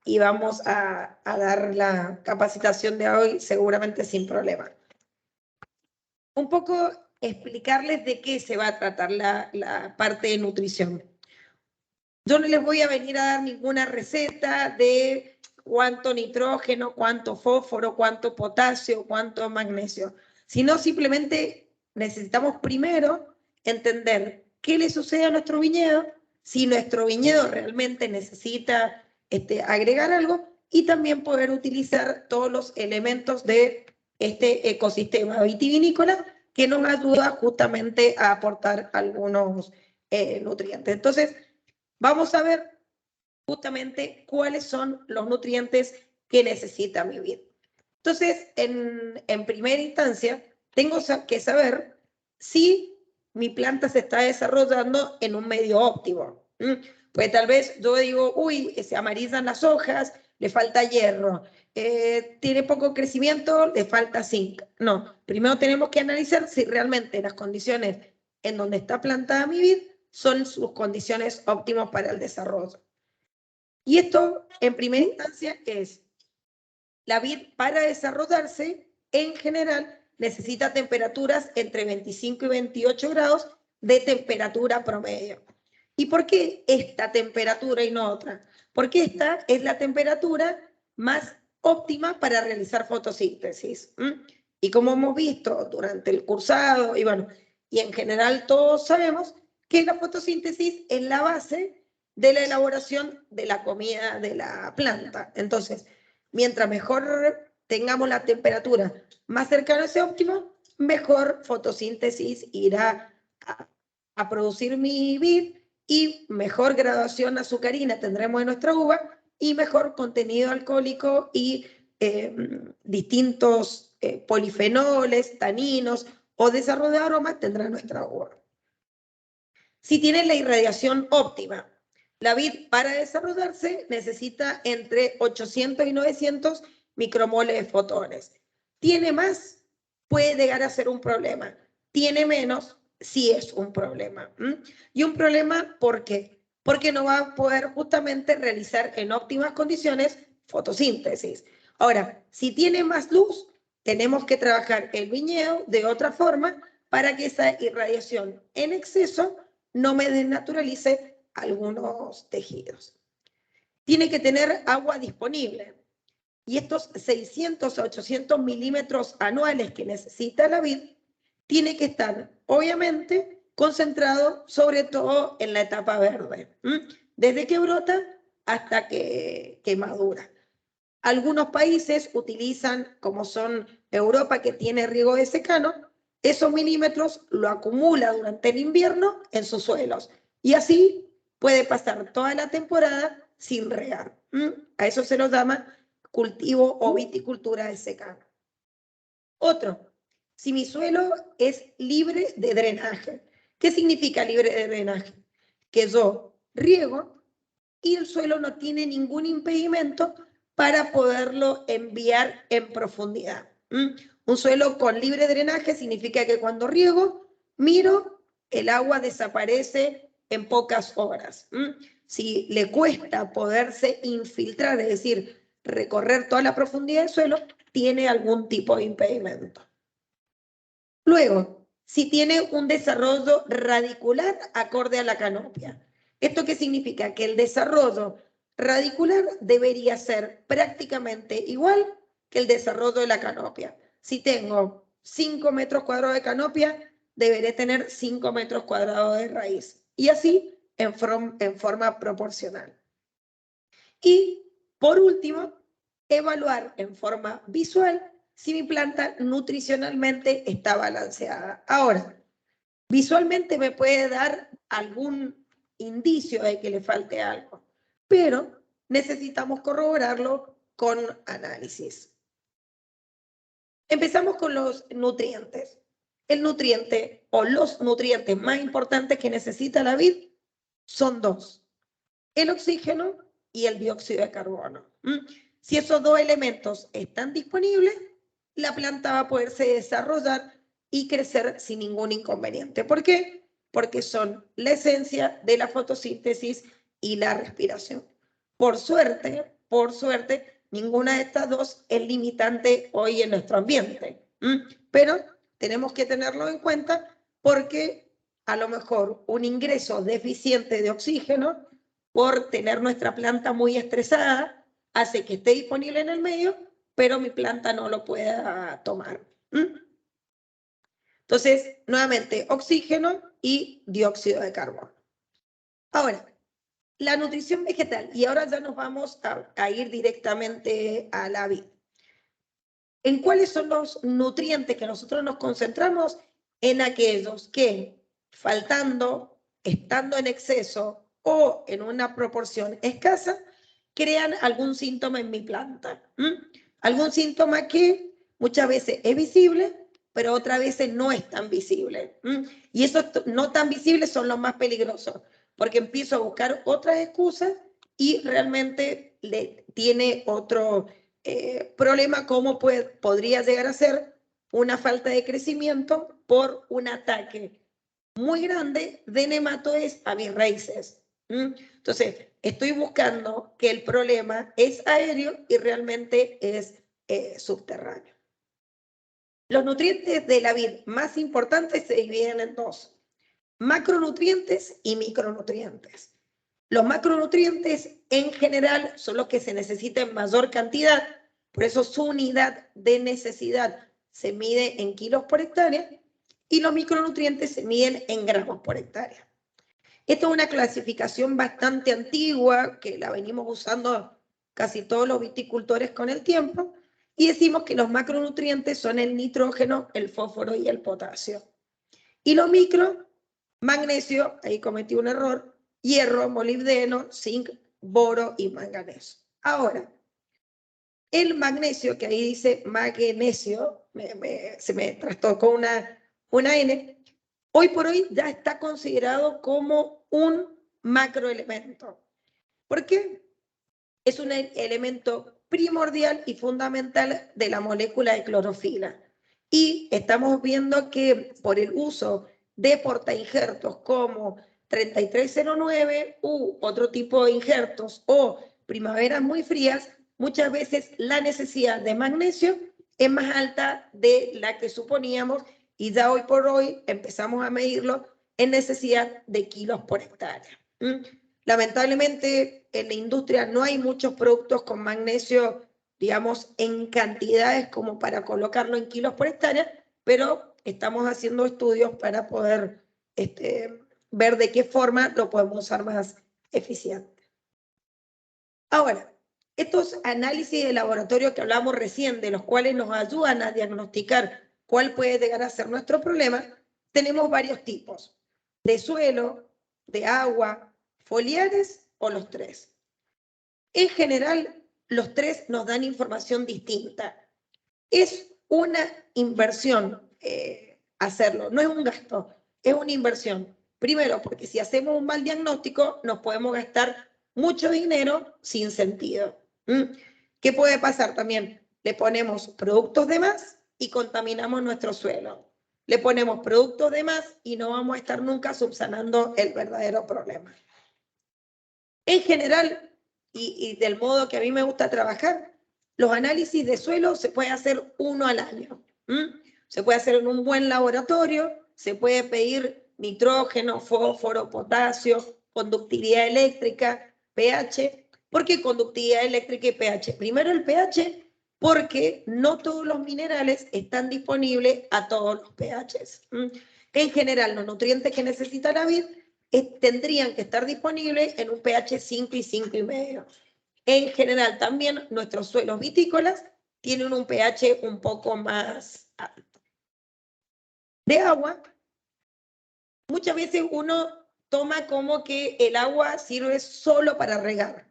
y vamos a dar la capacitación de hoy seguramente sin problema. Un poco explicarles de qué se va a tratar la parte de nutrición. Yo no les voy a venir a dar ninguna receta de cuánto nitrógeno, cuánto fósforo, cuánto potasio, cuánto magnesio, sino simplemente necesitamos primero entender qué le sucede a nuestro viñedo, si nuestro viñedo realmente necesita agregar algo, y también poder utilizar todos los elementos de este ecosistema vitivinícola que nos ayuda justamente a aportar algunos nutrientes. Entonces, vamos a ver justamente cuáles son los nutrientes que necesita mi vid. Entonces, en primera instancia, tengo que saber si mi planta se está desarrollando en un medio óptimo. Pues tal vez yo digo, uy, se amarillan las hojas, le falta hierro, tiene poco crecimiento, le falta zinc. No, primero tenemos que analizar si realmente las condiciones en donde está plantada mi vid son sus condiciones óptimas para el desarrollo. Y esto, en primera instancia, es la vid para desarrollarse, en general, necesita temperaturas entre 25 y 28 grados de temperatura promedio. ¿Y por qué esta temperatura y no otra? Porque esta es la temperatura más óptima para realizar fotosíntesis. Y como hemos visto durante el cursado, y bueno, y en general todos sabemos que la fotosíntesis es la base de la elaboración de la comida de la planta. Entonces, mientras mejor tengamos la temperatura más cercana a ese óptimo, mejor fotosíntesis irá a producir mi vid y mejor graduación azucarina tendremos en nuestra uva y mejor contenido alcohólico y distintos polifenoles, taninos o desarrollo de aromas tendrá nuestra uva. Si tiene la irradiación óptima, la vid para desarrollarse necesita entre 800 y 900 micromoles de fotones. ¿Tiene más? Puede llegar a ser un problema. ¿Tiene menos? Sí es un problema. Y un problema, ¿por qué? Porque no va a poder justamente realizar en óptimas condiciones fotosíntesis. Ahora, si tiene más luz, tenemos que trabajar el viñedo de otra forma para que esa irradiación en exceso no me desnaturalice algunos tejidos. Tiene que tener agua disponible. Y estos 600 a 800 milímetros anuales que necesita la vid, tiene que estar, obviamente, concentrado sobre todo en la etapa verde, desde que brota hasta que madura. Algunos países utilizan, como son Europa, que tiene riego de secano, esos milímetros lo acumula durante el invierno en sus suelos. Y así puede pasar toda la temporada sin regar. A eso se lo llama cultivo o viticultura de secano. Otro, si mi suelo es libre de drenaje. ¿Qué significa libre de drenaje? Que yo riego y el suelo no tiene ningún impedimento para poderlo enviar en profundidad. Un suelo con libre drenaje significa que cuando riego, miro, el agua desaparece en pocas horas. Si le cuesta poderse infiltrar, es decir, recorrer toda la profundidad del suelo, tiene algún tipo de impedimento. Luego, si tiene un desarrollo radicular acorde a la canopia. ¿Esto qué significa? Que el desarrollo radicular debería ser prácticamente igual que el desarrollo de la canopia. Si tengo 5 metros cuadrados de canopia, deberé tener 5 metros cuadrados de raíz. Y así en forma proporcional. Y, por último, evaluar en forma visual si mi planta nutricionalmente está balanceada. Ahora, visualmente me puede dar algún indicio de que le falte algo, pero necesitamos corroborarlo con análisis. Empezamos con los nutrientes. El nutriente o los nutrientes más importantes que necesita la vid son dos: el oxígeno y el dióxido de carbono. Si esos dos elementos están disponibles, la planta va a poderse desarrollar y crecer sin ningún inconveniente. ¿Por qué? Porque son la esencia de la fotosíntesis y la respiración. Por suerte, por suerte, ninguna de estas dos es limitante hoy en nuestro ambiente. Pero tenemos que tenerlo en cuenta porque a lo mejor un ingreso deficiente de oxígeno por tener nuestra planta muy estresada hace que esté disponible en el medio, pero mi planta no lo pueda tomar. Entonces, nuevamente, oxígeno y dióxido de carbono. Ahora, la nutrición vegetal, y ahora ya nos vamos a ir directamente a la vid. ¿En cuáles son los nutrientes que nosotros nos concentramos? En aquellos que, faltando, estando en exceso o en una proporción escasa, crean algún síntoma en mi planta. Algún síntoma que muchas veces es visible, pero otras veces no es tan visible. Y esos no tan visibles son los más peligrosos, porque empiezo a buscar otras excusas y realmente tiene otro problema, como podría llegar a ser una falta de crecimiento por un ataque muy grande de nematodes a mis raíces. Entonces, estoy buscando que el problema es aéreo y realmente es subterráneo. Los nutrientes de la vid más importantes se dividen en dos: macronutrientes y micronutrientes. Los macronutrientes en general son los que se necesitan en mayor cantidad, por eso su unidad de necesidad se mide en kilos por hectárea y los micronutrientes se miden en gramos por hectárea. Esta es una clasificación bastante antigua que la venimos usando casi todos los viticultores con el tiempo y decimos que los macronutrientes son el nitrógeno, el fósforo y el potasio. Y los micro, magnesio, ahí cometí un error, hierro, molibdeno, zinc, boro y manganeso. Ahora, el magnesio, que ahí dice magnesio, se me trastocó una N, hoy por hoy ya está considerado como un macroelemento. ¿Por qué? Es un elemento primordial y fundamental de la molécula de clorofila. Y estamos viendo que por el uso de portainjertos como 3309 u otro tipo de injertos o primaveras muy frías, muchas veces la necesidad de magnesio es más alta de la que suponíamos y ya hoy por hoy empezamos a medirlo en necesidad de kilos por hectárea. Lamentablemente en la industria no hay muchos productos con magnesio, digamos, en cantidades como para colocarlo en kilos por hectárea, pero estamos haciendo estudios para poder ver de qué forma lo podemos usar más eficiente. Ahora, estos análisis de laboratorio que hablamos recién, de los cuales nos ayudan a diagnosticar cuál puede llegar a ser nuestro problema, tenemos varios tipos: de suelo, de agua, foliares o los tres. En general, los tres nos dan información distinta. Es una inversión hacerlo, no es un gasto, es una inversión. Primero, porque si hacemos un mal diagnóstico, nos podemos gastar mucho dinero sin sentido. ¿Qué puede pasar también? Le ponemos productos de más y contaminamos nuestro suelo. Le ponemos productos de más y no vamos a estar nunca subsanando el verdadero problema. En general, y del modo que a mí me gusta trabajar, los análisis de suelo se puede hacer uno al año. Se puede hacer en un buen laboratorio, se puede pedir nitrógeno, fósforo, potasio, conductividad eléctrica, pH. ¿Por qué conductividad eléctrica y pH? Primero el pH, porque no todos los minerales están disponibles a todos los pHs. En general, los nutrientes que necesita la vid tendrían que estar disponibles en un pH 5 y 5,5. En general, también nuestros suelos vitícolas tienen un pH un poco más alto. De agua, muchas veces uno toma como que el agua sirve solo para regar.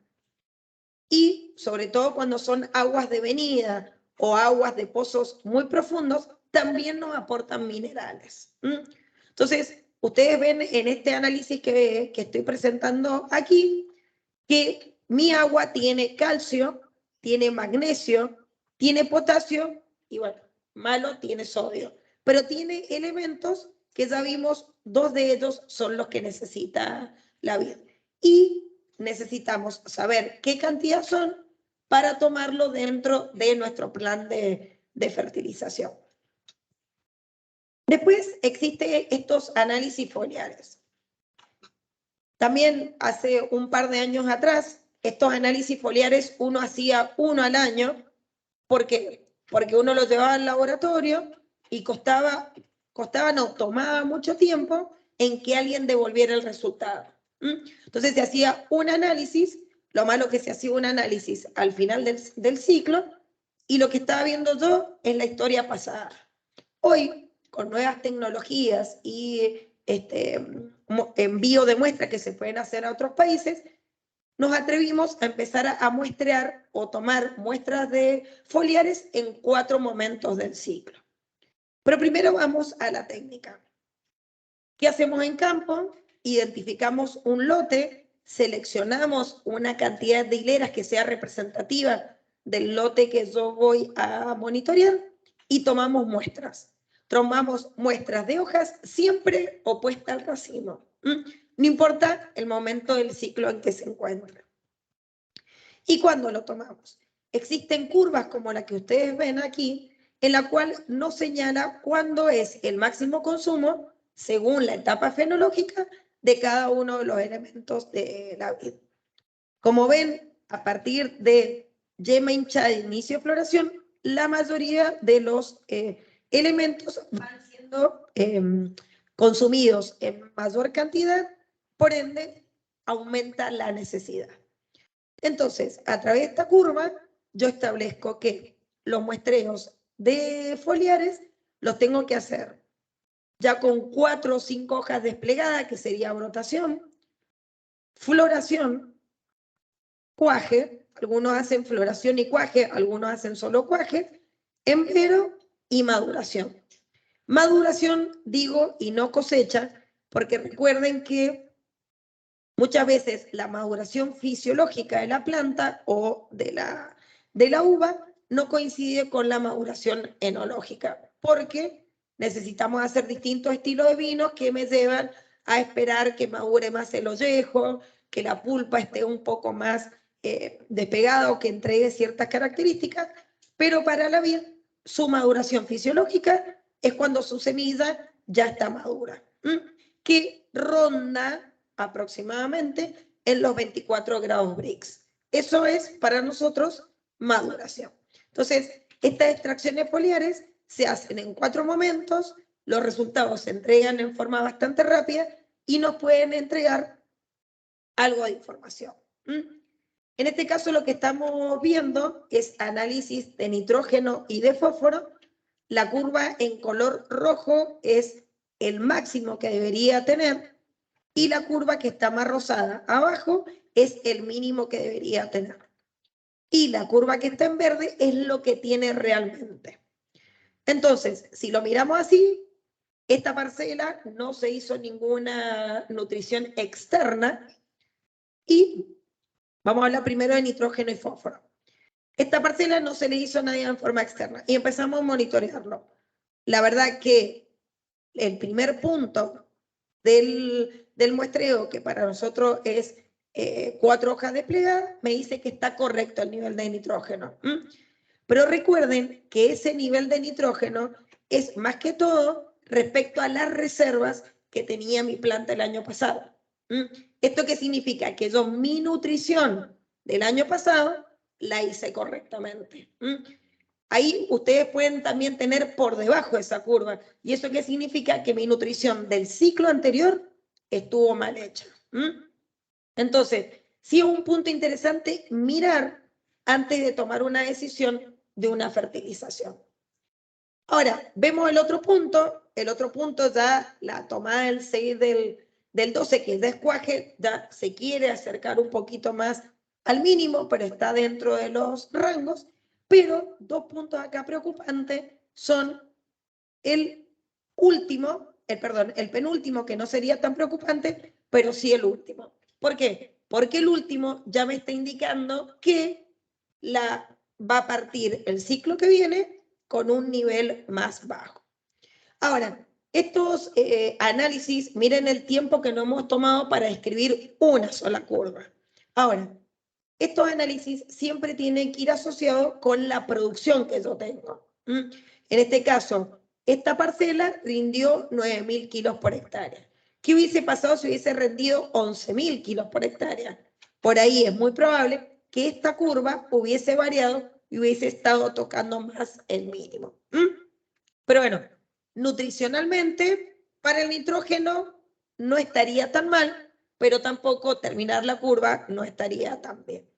Y sobre todo cuando son aguas de venida o aguas de pozos muy profundos, también nos aportan minerales. Entonces, ustedes ven en este análisis que estoy presentando aquí que mi agua tiene calcio, tiene magnesio, tiene potasio y bueno, malo tiene sodio, pero tiene elementos que ya vimos, dos de ellos son los que necesita la vid. Y necesitamos saber qué cantidad son para tomarlo dentro de nuestro plan de fertilización. Después existen estos análisis foliares. También hace un par de años atrás, estos análisis foliares uno hacía uno al año. ¿Por qué? Porque uno lo llevaba al laboratorio y tomaba mucho tiempo en que alguien devolviera el resultado. Entonces se hacía un análisis, lo malo es que se hacía un análisis al final del ciclo, y lo que estaba viendo yo es la historia pasada. Hoy, con nuevas tecnologías y envío de muestras que se pueden hacer a otros países, nos atrevimos a empezar a muestrear o tomar muestras de foliares en 4 momentos del ciclo. Pero primero vamos a la técnica. ¿Qué hacemos en campo? Identificamos un lote, seleccionamos una cantidad de hileras que sea representativa del lote que yo voy a monitorear y tomamos muestras. Tomamos muestras de hojas siempre opuestas al racimo. No importa el momento del ciclo en que se encuentra. ¿Y cuándo lo tomamos? Existen curvas como la que ustedes ven aquí, en la cual nos señala cuándo es el máximo consumo según la etapa fenológica de cada uno de los elementos de la vid. Como ven, a partir de yema hinchada de inicio de floración, la mayoría de los elementos van siendo consumidos en mayor cantidad, por ende, aumenta la necesidad. Entonces, a través de esta curva, yo establezco que los muestreos de foliares los tengo que hacer ya con 4 o 5 hojas desplegadas, que sería brotación, floración, cuaje, algunos hacen floración y cuaje, algunos hacen solo cuaje, empero y maduración. Maduración, digo, y no cosecha, porque recuerden que muchas veces la maduración fisiológica de la planta o de la uva no coincide con la maduración enológica, porque necesitamos hacer distintos estilos de vinos que me llevan a esperar que madure más el ollejo, que la pulpa esté un poco más despegada o que entregue ciertas características, pero para la vid, su maduración fisiológica es cuando su semilla ya está madura, que ronda aproximadamente en los 24 grados Brix. Eso es para nosotros maduración. Entonces, estas extracciones foliares se hacen en 4 momentos, los resultados se entregan en forma bastante rápida y nos pueden entregar algo de información. En este caso lo que estamos viendo es análisis de nitrógeno y de fósforo. La curva en color rojo es el máximo que debería tener y la curva que está más rosada abajo es el mínimo que debería tener. Y la curva que está en verde es lo que tiene realmente. Entonces, si lo miramos así, esta parcela no se hizo ninguna nutrición externa y vamos a hablar primero de nitrógeno y fósforo. Esta parcela no se le hizo nada en forma externa y empezamos a monitorearlo. La verdad que el primer punto del muestreo, que para nosotros es 4 hojas desplegadas, me dice que está correcto el nivel de nitrógeno. Pero recuerden que ese nivel de nitrógeno es más que todo respecto a las reservas que tenía mi planta el año pasado. ¿Esto qué significa? Que yo mi nutrición del año pasado la hice correctamente. Ahí ustedes pueden también tener por debajo esa curva. ¿Y eso qué significa? Que mi nutrición del ciclo anterior estuvo mal hecha. Entonces, sí es un punto interesante mirar antes de tomar una decisión de una fertilización. Ahora, vemos el otro punto ya la tomada del 6 del 12, que es descuaje, ya se quiere acercar un poquito más al mínimo, pero está dentro de los rangos. Pero 2 puntos acá preocupantes son el penúltimo, que no sería tan preocupante, pero sí el último. ¿Por qué? Porque el último ya me está indicando que va a partir el ciclo que viene con un nivel más bajo. Ahora, estos análisis, miren el tiempo que no hemos tomado para escribir una sola curva. Ahora, estos análisis siempre tienen que ir asociados con la producción que yo tengo. En este caso, esta parcela rindió 9.000 kilos por hectárea. ¿Qué hubiese pasado si hubiese rendido 11.000 kilos por hectárea? Por ahí es muy probable que esta curva hubiese variado y hubiese estado tocando más el mínimo. Pero bueno, nutricionalmente, para el nitrógeno no estaría tan mal, pero tampoco terminar la curva no estaría tan bien.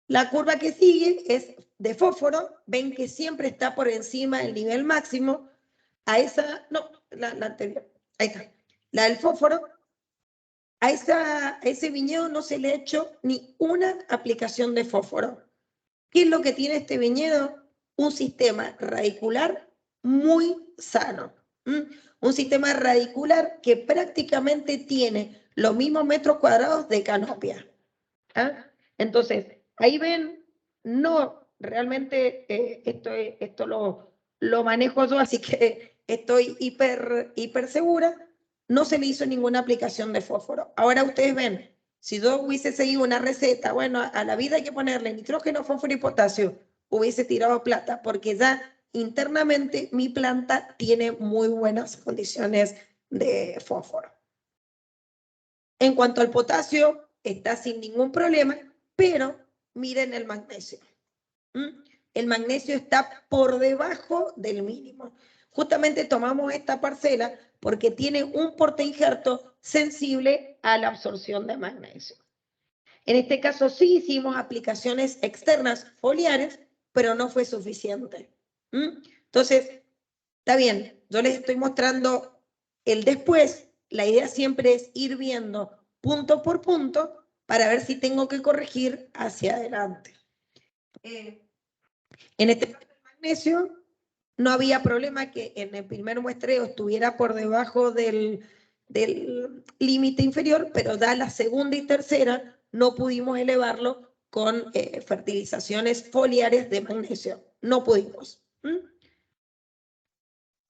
La curva que sigue es de fósforo. Ven que siempre está por encima del nivel máximo. A esa, no, la anterior, ahí está. La del fósforo, a ese viñedo no se le ha hecho ni una aplicación de fósforo. ¿Qué es lo que tiene este viñedo? Un sistema radicular muy sano. Un sistema radicular que prácticamente tiene los mismos metros cuadrados de canopia. ¿Ah? Entonces, ahí ven, no, realmente esto lo manejo yo, así que estoy hiper segura. No se le hizo ninguna aplicación de fósforo. Ahora ustedes ven, si yo hubiese seguido una receta, bueno, a la vida hay que ponerle nitrógeno, fósforo y potasio, hubiese tirado plata, porque ya internamente mi planta tiene muy buenas condiciones de fósforo. En cuanto al potasio, está sin ningún problema, pero miren el magnesio. El magnesio está por debajo del mínimo. Justamente tomamos esta parcela porque tiene un portainjerto sensible a la absorción de magnesio. En este caso sí hicimos aplicaciones externas foliares, pero no fue suficiente. Entonces, está bien, yo les estoy mostrando el después. La idea siempre es ir viendo punto por punto para ver si tengo que corregir hacia adelante. En este caso del magnesio, no había problema que en el primer muestreo estuviera por debajo del límite inferior, pero da la segunda y tercera no pudimos elevarlo con fertilizaciones foliares de magnesio. No pudimos.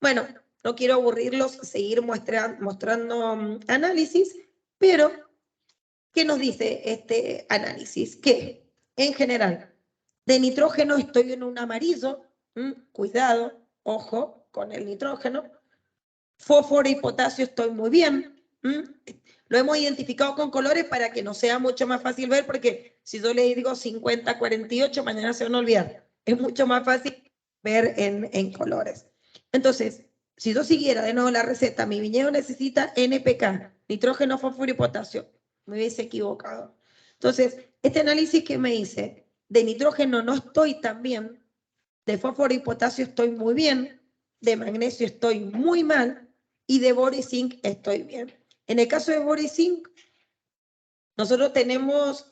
Bueno, no quiero aburrirlos, seguir mostrando análisis, pero ¿qué nos dice este análisis? Que en general, de nitrógeno estoy en un amarillo, cuidado, ojo con el nitrógeno. Fósforo y potasio estoy muy bien. Lo hemos identificado con colores para que nos sea mucho más fácil ver, porque si yo le digo 50-48, mañana se van a olvidar. Es mucho más fácil ver en colores. Entonces, si yo siguiera de nuevo la receta, mi viñedo necesita NPK, nitrógeno, fósforo y potasio. Me hubiese equivocado. Entonces, este análisis que me hice, de nitrógeno no estoy tan bien, de fósforo y potasio estoy muy bien, de magnesio estoy muy mal y de boro y zinc estoy bien. En el caso de boro y zinc, nosotros tenemos,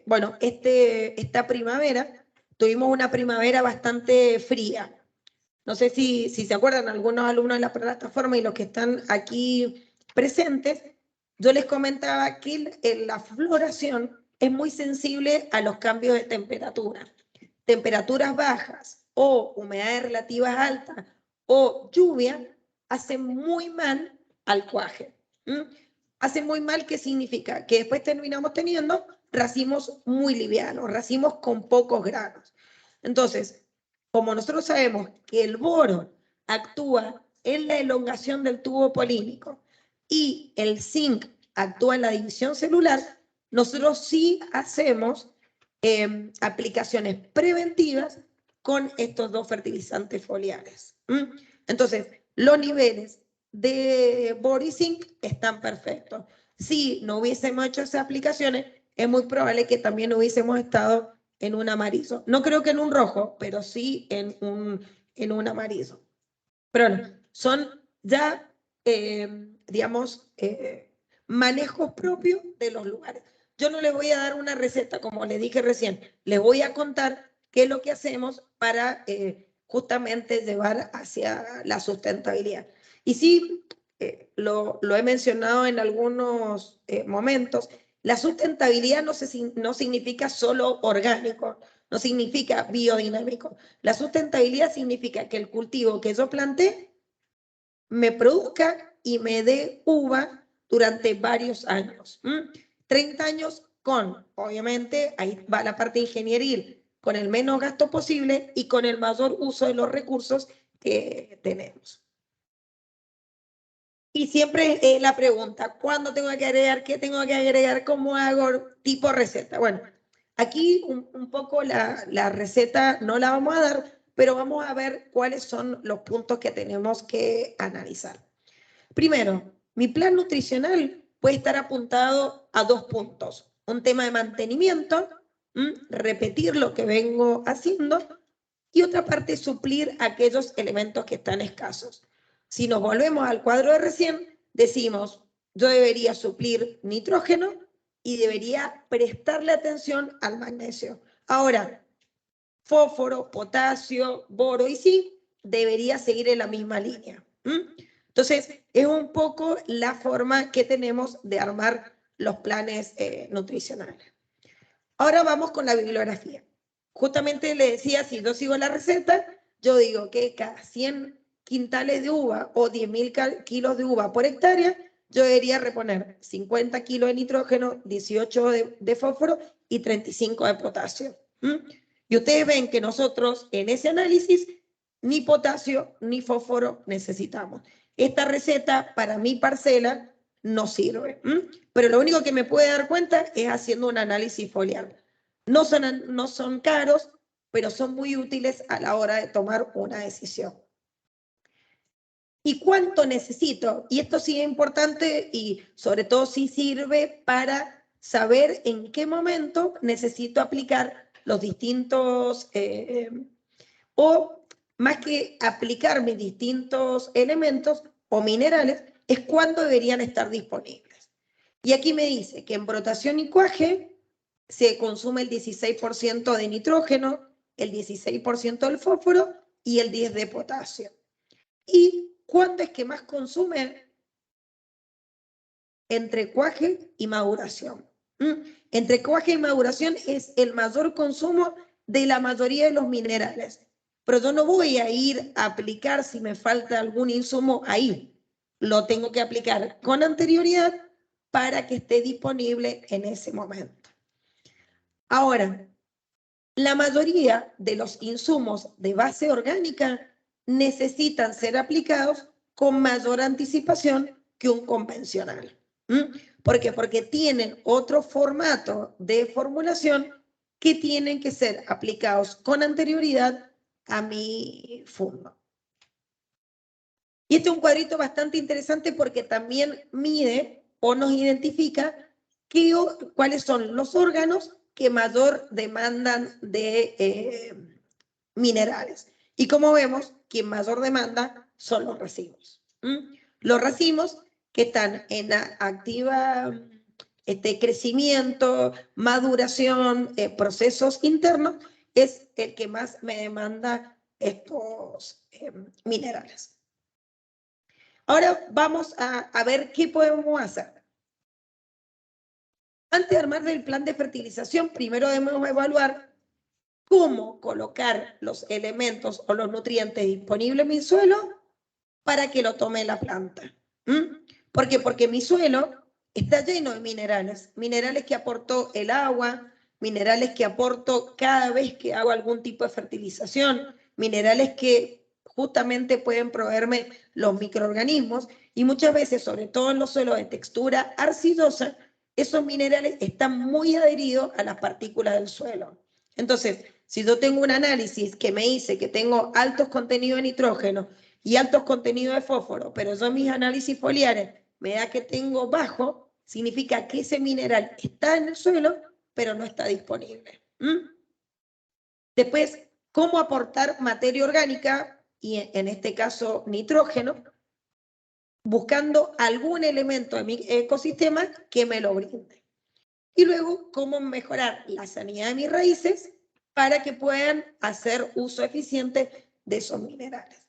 bueno, esta primavera, tuvimos una primavera bastante fría. No sé si se acuerdan algunos alumnos de la plataforma y los que están aquí presentes, yo les comentaba que la floración es muy sensible a los cambios de temperatura. Temperaturas bajas o humedades relativas altas o lluvia hacen muy mal al cuaje. Hacen muy mal, ¿qué significa? Que después terminamos teniendo racimos muy livianos, racimos con pocos granos. Entonces, como nosotros sabemos que el boro actúa en la elongación del tubo polínico y el zinc actúa en la división celular, nosotros sí hacemos aplicaciones preventivas con estos dos fertilizantes foliares. Entonces, los niveles de boro y zinc están perfectos. Si no hubiésemos hecho esas aplicaciones, es muy probable que también hubiésemos estado en un amarillo. No creo que en un rojo, pero sí en un amarillo. Pero no, son ya, digamos, manejos propios de los lugares. Yo no les voy a dar una receta, como les dije recién, les voy a contar qué es lo que hacemos para justamente llevar hacia la sustentabilidad. Y sí, lo he mencionado en algunos momentos, la sustentabilidad no significa solo orgánico, no significa biodinámico. La sustentabilidad significa que el cultivo que yo planté me produzca y me dé uva durante varios años. 30 años obviamente, ahí va la parte ingenieril, con el menos gasto posible y con el mayor uso de los recursos que tenemos. Y siempre la pregunta, ¿cuándo tengo que agregar? ¿Qué tengo que agregar? ¿Cómo hago? Tipo receta. Bueno, aquí un poco la receta no la vamos a dar, pero vamos a ver cuáles son los puntos que tenemos que analizar. Primero, mi plan nutricional puede estar apuntado a 2 puntos. Un tema de mantenimiento, repetir lo que vengo haciendo, y otra parte, suplir aquellos elementos que están escasos. Si nos volvemos al cuadro de recién, decimos, yo debería suplir nitrógeno y debería prestarle atención al magnesio. Ahora, fósforo, potasio, boro y zinc debería seguir en la misma línea. Entonces, es un poco la forma que tenemos de armar los planes nutricionales. Ahora vamos con la bibliografía. Justamente le decía, si yo sigo la receta, yo digo que cada 100 quintales de uva o 10.000 kilos de uva por hectárea, yo debería reponer 50 kilos de nitrógeno, 18 de fósforo y 35 de potasio. Y ustedes ven que nosotros en ese análisis ni potasio ni fósforo necesitamos. Esta receta para mi parcela no sirve. Pero lo único que me puede dar cuenta es haciendo un análisis foliar. No son caros, pero son muy útiles a la hora de tomar una decisión. ¿Y cuánto necesito? Y esto sí es importante y sobre todo sí sirve para saber en qué momento necesito aplicar los distintos, o más que aplicar mis distintos elementos o minerales, es cuándo deberían estar disponibles. Y aquí me dice que en brotación y cuaje se consume el 16% de nitrógeno, el 16% del fósforo y el 10% de potasio. ¿Y cuándo es que más consume? Entre cuaje y maduración. Entre cuaje y maduración es el mayor consumo de la mayoría de los minerales. Pero yo no voy a ir a aplicar si me falta algún insumo ahí. Lo tengo que aplicar con anterioridad para que esté disponible en ese momento. Ahora, la mayoría de los insumos de base orgánica necesitan ser aplicados con mayor anticipación que un convencional. ¿Por qué? Porque tienen otro formato de formulación que tienen que ser aplicados con anterioridad a mi fundo. Y este es un cuadrito bastante interesante porque también mide o nos identifica cuáles son los órganos que mayor demandan de minerales. Y como vemos, quien mayor demanda son los racimos. Los racimos que están en activa crecimiento, maduración, procesos internos, es el que más me demanda estos minerales. Ahora vamos a ver qué podemos hacer. Antes de armar el plan de fertilización, primero debemos evaluar cómo colocar los elementos o los nutrientes disponibles en mi suelo para que lo tome la planta. ¿Por qué? Porque mi suelo está lleno de minerales, minerales que aportó el agua, minerales que aporto cada vez que hago algún tipo de fertilización, minerales que justamente pueden proveerme los microorganismos y muchas veces, sobre todo en los suelos de textura arcillosa, esos minerales están muy adheridos a las partículas del suelo. Entonces, si yo tengo un análisis que me dice que tengo altos contenidos de nitrógeno y altos contenidos de fósforo, pero yo en mis análisis foliares me da que tengo bajo, significa que ese mineral está en el suelo, pero no está disponible. Después, ¿cómo aportar materia orgánica, y en este caso nitrógeno, buscando algún elemento de mi ecosistema que me lo brinde? Y luego, ¿cómo mejorar la sanidad de mis raíces para que puedan hacer uso eficiente de esos minerales?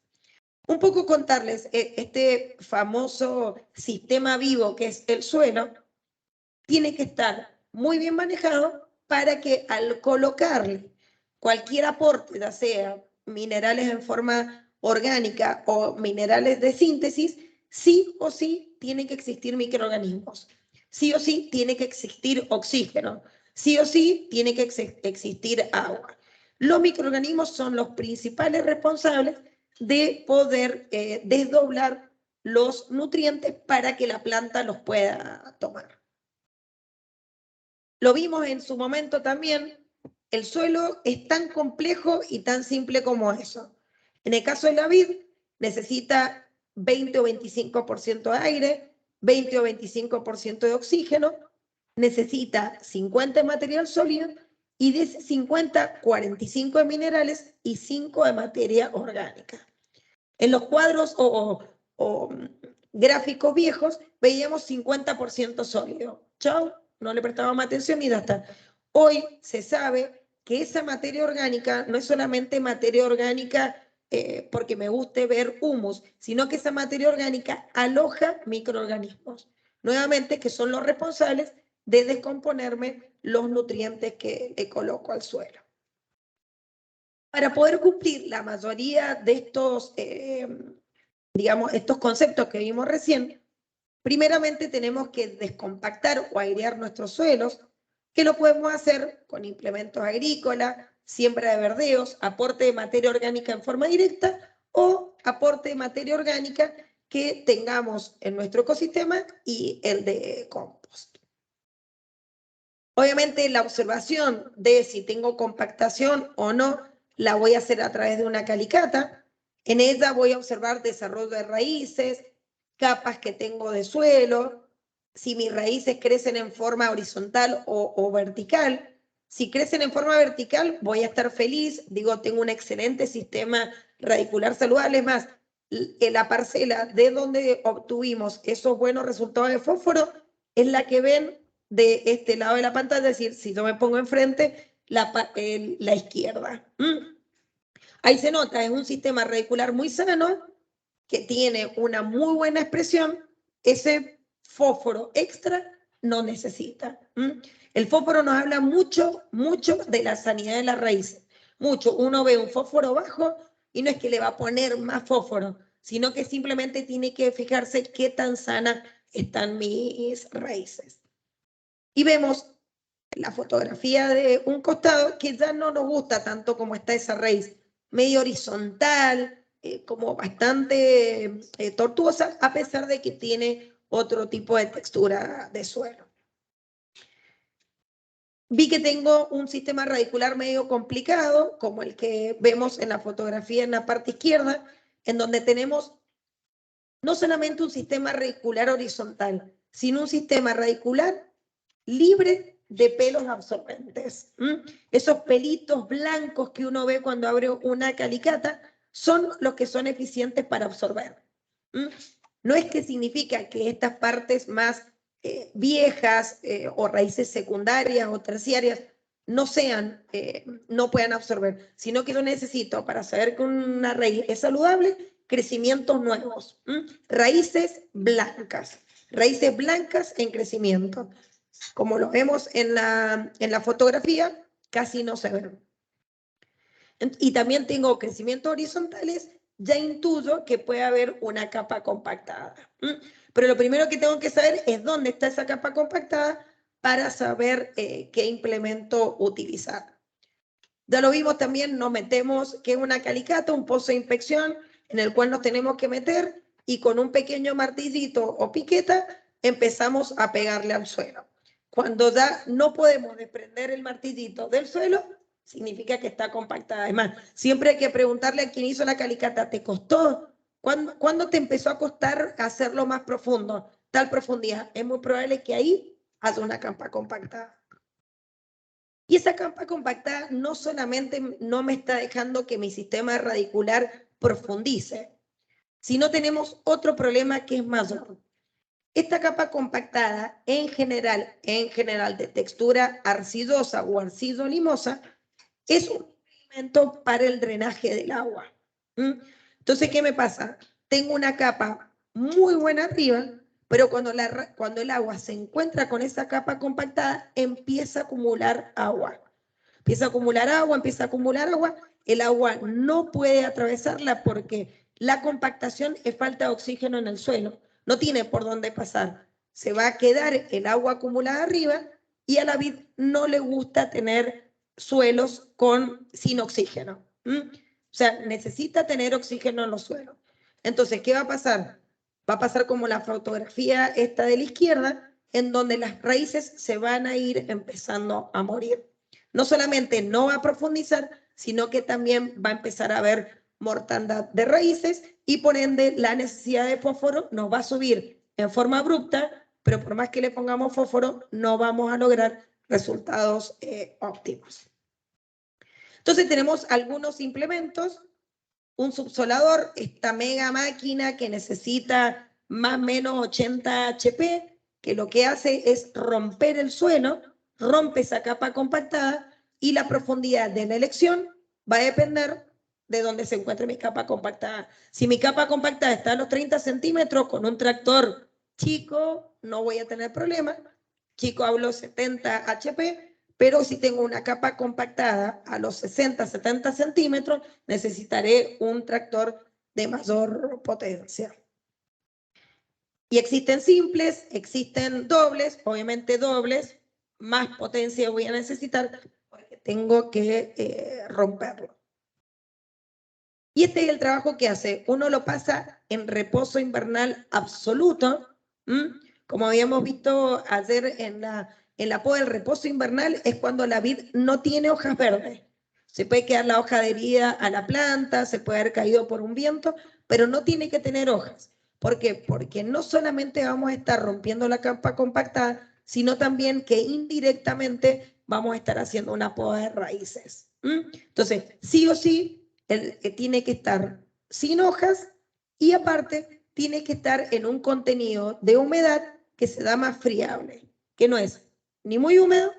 Un poco contarles, este famoso sistema vivo que es el suelo, tiene que estar muy bien manejado para que al colocarle cualquier aporte, ya sea minerales en forma orgánica o minerales de síntesis, sí o sí tienen que existir microorganismos. sí o sí tiene que existir oxígeno, sí o sí tiene que existir agua. Los microorganismos son los principales responsables de poder desdoblar los nutrientes para que la planta los pueda tomar. Lo vimos en su momento también, el suelo es tan complejo y tan simple como eso. En el caso de la vid, necesita 20 o 25% de aire, 20 o 25% de oxígeno, necesita 50 de material sólido y de ese 50, 45 de minerales y 5 de materia orgánica. En los cuadros o gráficos viejos veíamos 50% sólido. Chao, no le prestábamos atención y ya está. Hoy se sabe que esa materia orgánica no es solamente materia orgánica porque me guste ver humus, sino que esa materia orgánica aloja microorganismos, nuevamente que son los responsables de descomponerme los nutrientes que le coloco al suelo. Para poder cumplir la mayoría de estos, digamos, estos conceptos que vimos recién, primeramente tenemos que descompactar o airear nuestros suelos, que lo podemos hacer con implementos agrícolas, siembra de verdeos, aporte de materia orgánica en forma directa o aporte de materia orgánica que tengamos en nuestro ecosistema y el de compost. Obviamente la observación de si tengo compactación o no la voy a hacer a través de una calicata. En ella voy a observar desarrollo de raíces, capas que tengo de suelo, si mis raíces crecen en forma horizontal o vertical. Si crecen en forma vertical, voy a estar feliz. Digo, tengo un excelente sistema radicular saludable. Es más, en la parcela de donde obtuvimos esos buenos resultados de fósforo es la que ven de este lado de la pantalla, es decir, si yo me pongo enfrente, la izquierda. Ahí se nota, es un sistema radicular muy sano, que tiene una muy buena expresión, ese fósforo extra no necesita. El fósforo nos habla mucho, mucho de la sanidad de las raíces. Mucho. Uno ve un fósforo bajo y no es que le va a poner más fósforo, sino que simplemente tiene que fijarse qué tan sanas están mis raíces. Y vemos la fotografía de un costado que ya no nos gusta tanto como está esa raíz, medio horizontal, como bastante tortuosa, a pesar de que tiene otro tipo de textura de suelo. Vi que tengo un sistema radicular medio complicado, como el que vemos en la fotografía en la parte izquierda, en donde tenemos no solamente un sistema radicular horizontal, sino un sistema radicular libre de pelos absorbentes. Esos pelitos blancos que uno ve cuando abre una calicata son los que son eficientes para absorber. No es que significa que estas partes más viejas o raíces secundarias o terciarias no puedan absorber, sino que yo necesito, para saber que una raíz es saludable, crecimientos nuevos, raíces blancas en crecimiento. Como lo vemos en la fotografía, casi no se ven. Y también tengo crecimientos horizontales, ya intuyo que puede haber una capa compactada. Pero lo primero que tengo que saber es dónde está esa capa compactada para saber qué implemento utilizar. Ya lo vimos también, nos metemos, que es una calicata, un pozo de inspección en el cual nos tenemos que meter y con un pequeño martillito o piqueta empezamos a pegarle al suelo. Cuando ya no podemos desprender el martillito del suelo, significa que está compactada. Además, siempre hay que preguntarle a quien hizo la calicata, ¿te costó? ¿Cuándo te empezó a costar hacerlo más profundo? Tal profundidad. Es muy probable que ahí haya una capa compactada. Y esa capa compactada no solamente no me está dejando que mi sistema radicular profundice, sino tenemos otro problema que es mayor. Esta capa compactada, en general de textura arcillosa o arcillo-limosa, es un elemento para el drenaje del agua. Entonces, ¿qué me pasa? Tengo una capa muy buena arriba, pero cuando el agua se encuentra con esa capa compactada, empieza a acumular agua. El agua no puede atravesarla porque la compactación es falta de oxígeno en el suelo. No tiene por dónde pasar. se va a quedar el agua acumulada arriba y a la vid no le gusta tener suelos sin oxígeno. O sea, necesita tener oxígeno en los suelos. Entonces, ¿qué va a pasar? Va a pasar como la fotografía esta de la izquierda, en donde las raíces se van a ir empezando a morir. No solamente no va a profundizar, sino que también va a empezar a haber mortandad de raíces y por ende la necesidad de fósforo nos va a subir en forma abrupta, pero por más que le pongamos fósforo, no vamos a lograr resultados óptimos. Entonces tenemos algunos implementos, un subsolador, esta mega máquina que necesita más o menos 80 HP, que lo que hace es romper el suelo, rompe esa capa compactada y la profundidad de la elección va a depender de dónde se encuentre mi capa compactada. Si mi capa compactada está a los 30 centímetros con un tractor chico, no voy a tener problema. Chico hablo 70 HP, pero si tengo una capa compactada a los 60, 70 centímetros, necesitaré un tractor de mayor potencia. Y existen simples, existen dobles, obviamente dobles, más potencia voy a necesitar porque tengo que romperlo. Y este es el trabajo que hace. Uno lo pasa en reposo invernal absoluto. Como habíamos visto ayer en la poda, el reposo invernal es cuando la vid no tiene hojas verdes. Se puede quedar la hoja adherida a la planta, se puede haber caído por un viento, pero no tiene que tener hojas. ¿Por qué? Porque no solamente vamos a estar rompiendo la capa compactada, sino también que indirectamente vamos a estar haciendo una poda de raíces. Entonces, sí o sí, tiene que estar sin hojas y aparte tiene que estar en un contenido de humedad que se da más friable, que no es ni muy húmedo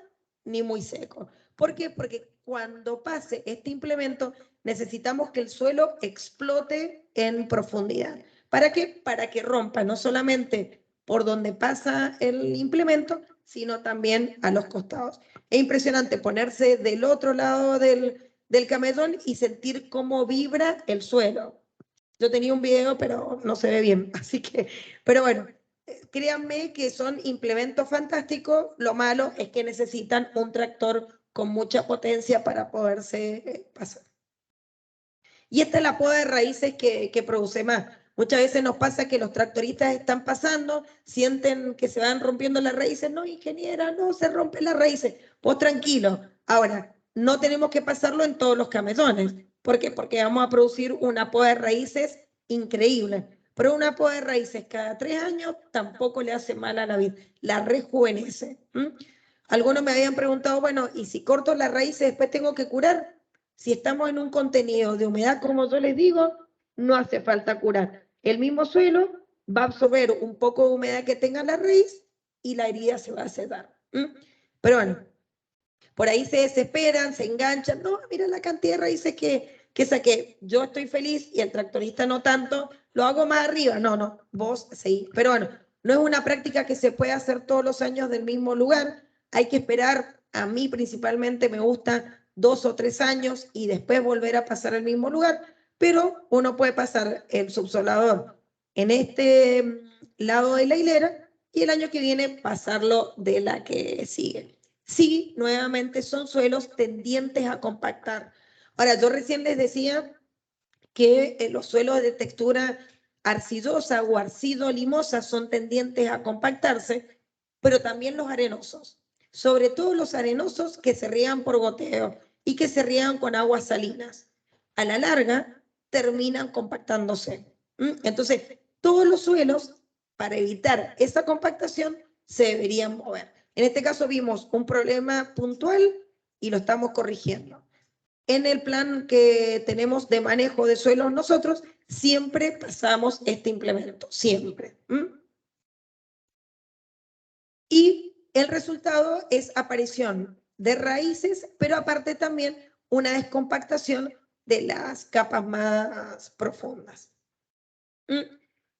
ni muy seco. ¿Por qué? Porque cuando pase este implemento necesitamos que el suelo explote en profundidad. ¿Para qué? Para que rompa no solamente por donde pasa el implemento, sino también a los costados. Es impresionante ponerse del otro lado del camellón y sentir cómo vibra el suelo. Yo tenía un video, pero no se ve bien, así que, pero bueno, créanme que son implementos fantásticos. Lo malo es que necesitan un tractor con mucha potencia para poderse pasar. Y esta es la poda de raíces que produce más. Muchas veces nos pasa que los tractoristas están pasando, sienten que se van rompiendo las raíces. No, ingeniera, no se rompen las raíces. Pues tranquilo. Ahora, no tenemos que pasarlo en todos los camellones. ¿Por qué? Porque vamos a producir una poda de raíces increíble. Pero una poda de raíces cada 3 años tampoco le hace mal a la vid, la rejuvenece. Algunos me habían preguntado, bueno, ¿y si corto las raíces después tengo que curar? Si estamos en un contenido de humedad, como yo les digo, no hace falta curar. El mismo suelo va a absorber un poco de humedad que tenga la raíz y la herida se va a sedar. Pero bueno, por ahí se desesperan, se enganchan. No, mira la cantidad de raíces que saqué. Yo estoy feliz y el tractorista no tanto. Lo hago más arriba. No, vos seguís. Pero bueno, no es una práctica que se puede hacer todos los años del mismo lugar. Hay que esperar. A mí principalmente me gusta 2 o 3 años y después volver a pasar al mismo lugar, pero uno puede pasar el subsolador en este lado de la hilera y el año que viene pasarlo de la que sigue. Sí, nuevamente son suelos tendientes a compactar. Ahora, yo recién les decía que los suelos de textura arcillosa o arcido-limosa son tendientes a compactarse, pero también los arenosos, sobre todo los arenosos que se riegan por goteo y que se riegan con aguas salinas. A la larga terminan compactándose. Entonces, todos los suelos, para evitar esa compactación, se deberían mover. En este caso vimos un problema puntual y lo estamos corrigiendo. En el plan que tenemos de manejo de suelos nosotros, siempre pasamos este implemento, siempre. Y el resultado es aparición de raíces, pero aparte también una descompactación de las capas más profundas.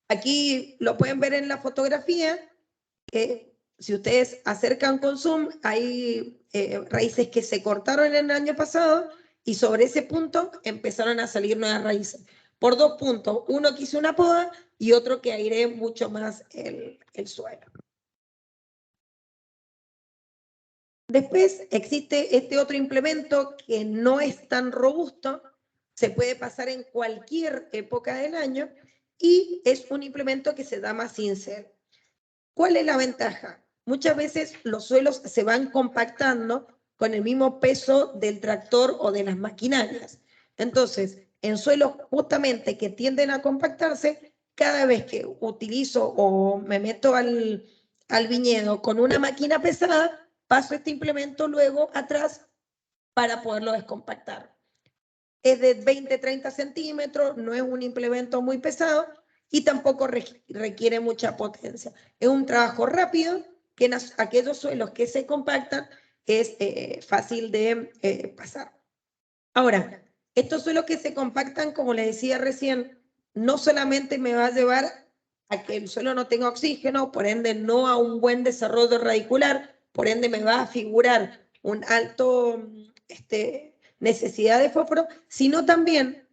Aquí lo pueden ver en la fotografía. Si ustedes acercan con zoom, hay raíces que se cortaron el año pasado y sobre ese punto empezaron a salir nuevas raíces. Por 2 puntos, uno que hizo una poda y otro que airé mucho más el suelo. Después existe este otro implemento que no es tan robusto, se puede pasar en cualquier época del año y es un implemento que se llama cincel. ¿Cuál es la ventaja? Muchas veces los suelos se van compactando con el mismo peso del tractor o de las maquinarias. Entonces, en suelos justamente que tienden a compactarse, cada vez que utilizo o me meto al viñedo con una máquina pesada, paso este implemento luego atrás para poderlo descompactar. Es de 20-30 centímetros, no es un implemento muy pesado y tampoco requiere mucha potencia. Es un trabajo rápido que en aquellos suelos que se compactan es fácil de pasar. Ahora, estos suelos que se compactan, como les decía recién, no solamente me va a llevar a que el suelo no tenga oxígeno, por ende no a un buen desarrollo radicular, por ende me va a figurar un alto necesidad de fósforo, sino también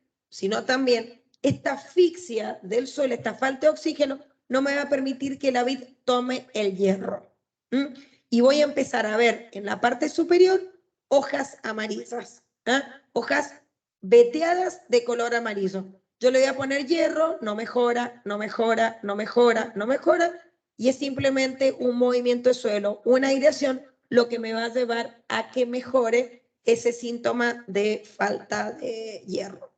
esta asfixia del suelo, esta falta de oxígeno, no me va a permitir que la vid tome el hierro. Y voy a empezar a ver en la parte superior hojas amarillas, hojas veteadas de color amarillo. Yo le voy a poner hierro, no mejora, no mejora, no mejora, no mejora, y es simplemente un movimiento de suelo, una aireación, lo que me va a llevar a que mejore ese síntoma de falta de hierro.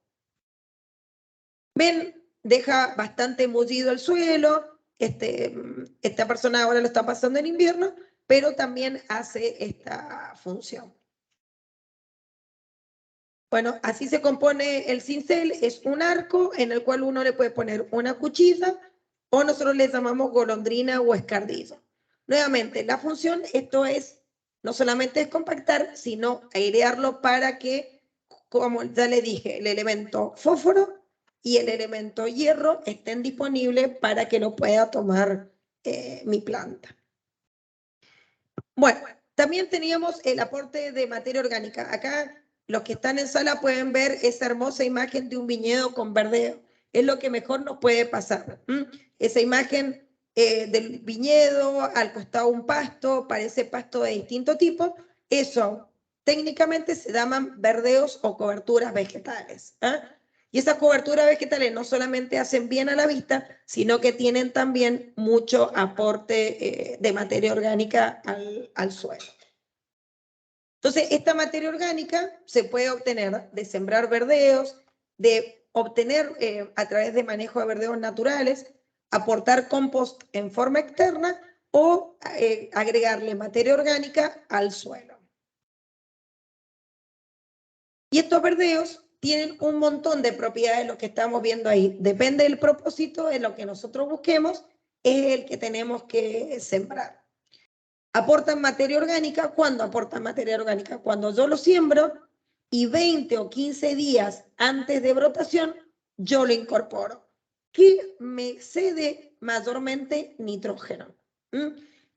Ven, deja bastante mullido el suelo, esta persona ahora lo está pasando en invierno, pero también hace esta función. Bueno, así se compone el cincel, es un arco en el cual uno le puede poner una cuchilla o nosotros le llamamos golondrina o escardillo. Nuevamente, la función, esto es, no solamente es compactar, sino airearlo para que, como ya le dije, el elemento fósforo y el elemento hierro estén disponibles para que lo pueda tomar mi planta. Bueno, también teníamos el aporte de materia orgánica. Acá los que están en sala pueden ver esa hermosa imagen de un viñedo con verdeo. Es lo que mejor nos puede pasar. Esa imagen del viñedo, al costado un pasto, parece pasto de distinto tipo. Eso técnicamente se llaman verdeos o coberturas vegetales. Y esas coberturas vegetales no solamente hacen bien a la vista, sino que tienen también mucho aporte de materia orgánica al suelo. Entonces, esta materia orgánica se puede obtener de sembrar verdeos, de obtener a través de manejo de verdeos naturales, aportar compost en forma externa o agregarle materia orgánica al suelo. Y estos verdeos tienen un montón de propiedades, lo que estamos viendo ahí. Depende del propósito de lo que nosotros busquemos, es el que tenemos que sembrar. ¿Aportan materia orgánica? ¿Cuándo aportan materia orgánica? Cuando yo lo siembro y 20 o 15 días antes de brotación, yo lo incorporo, que me cede mayormente nitrógeno.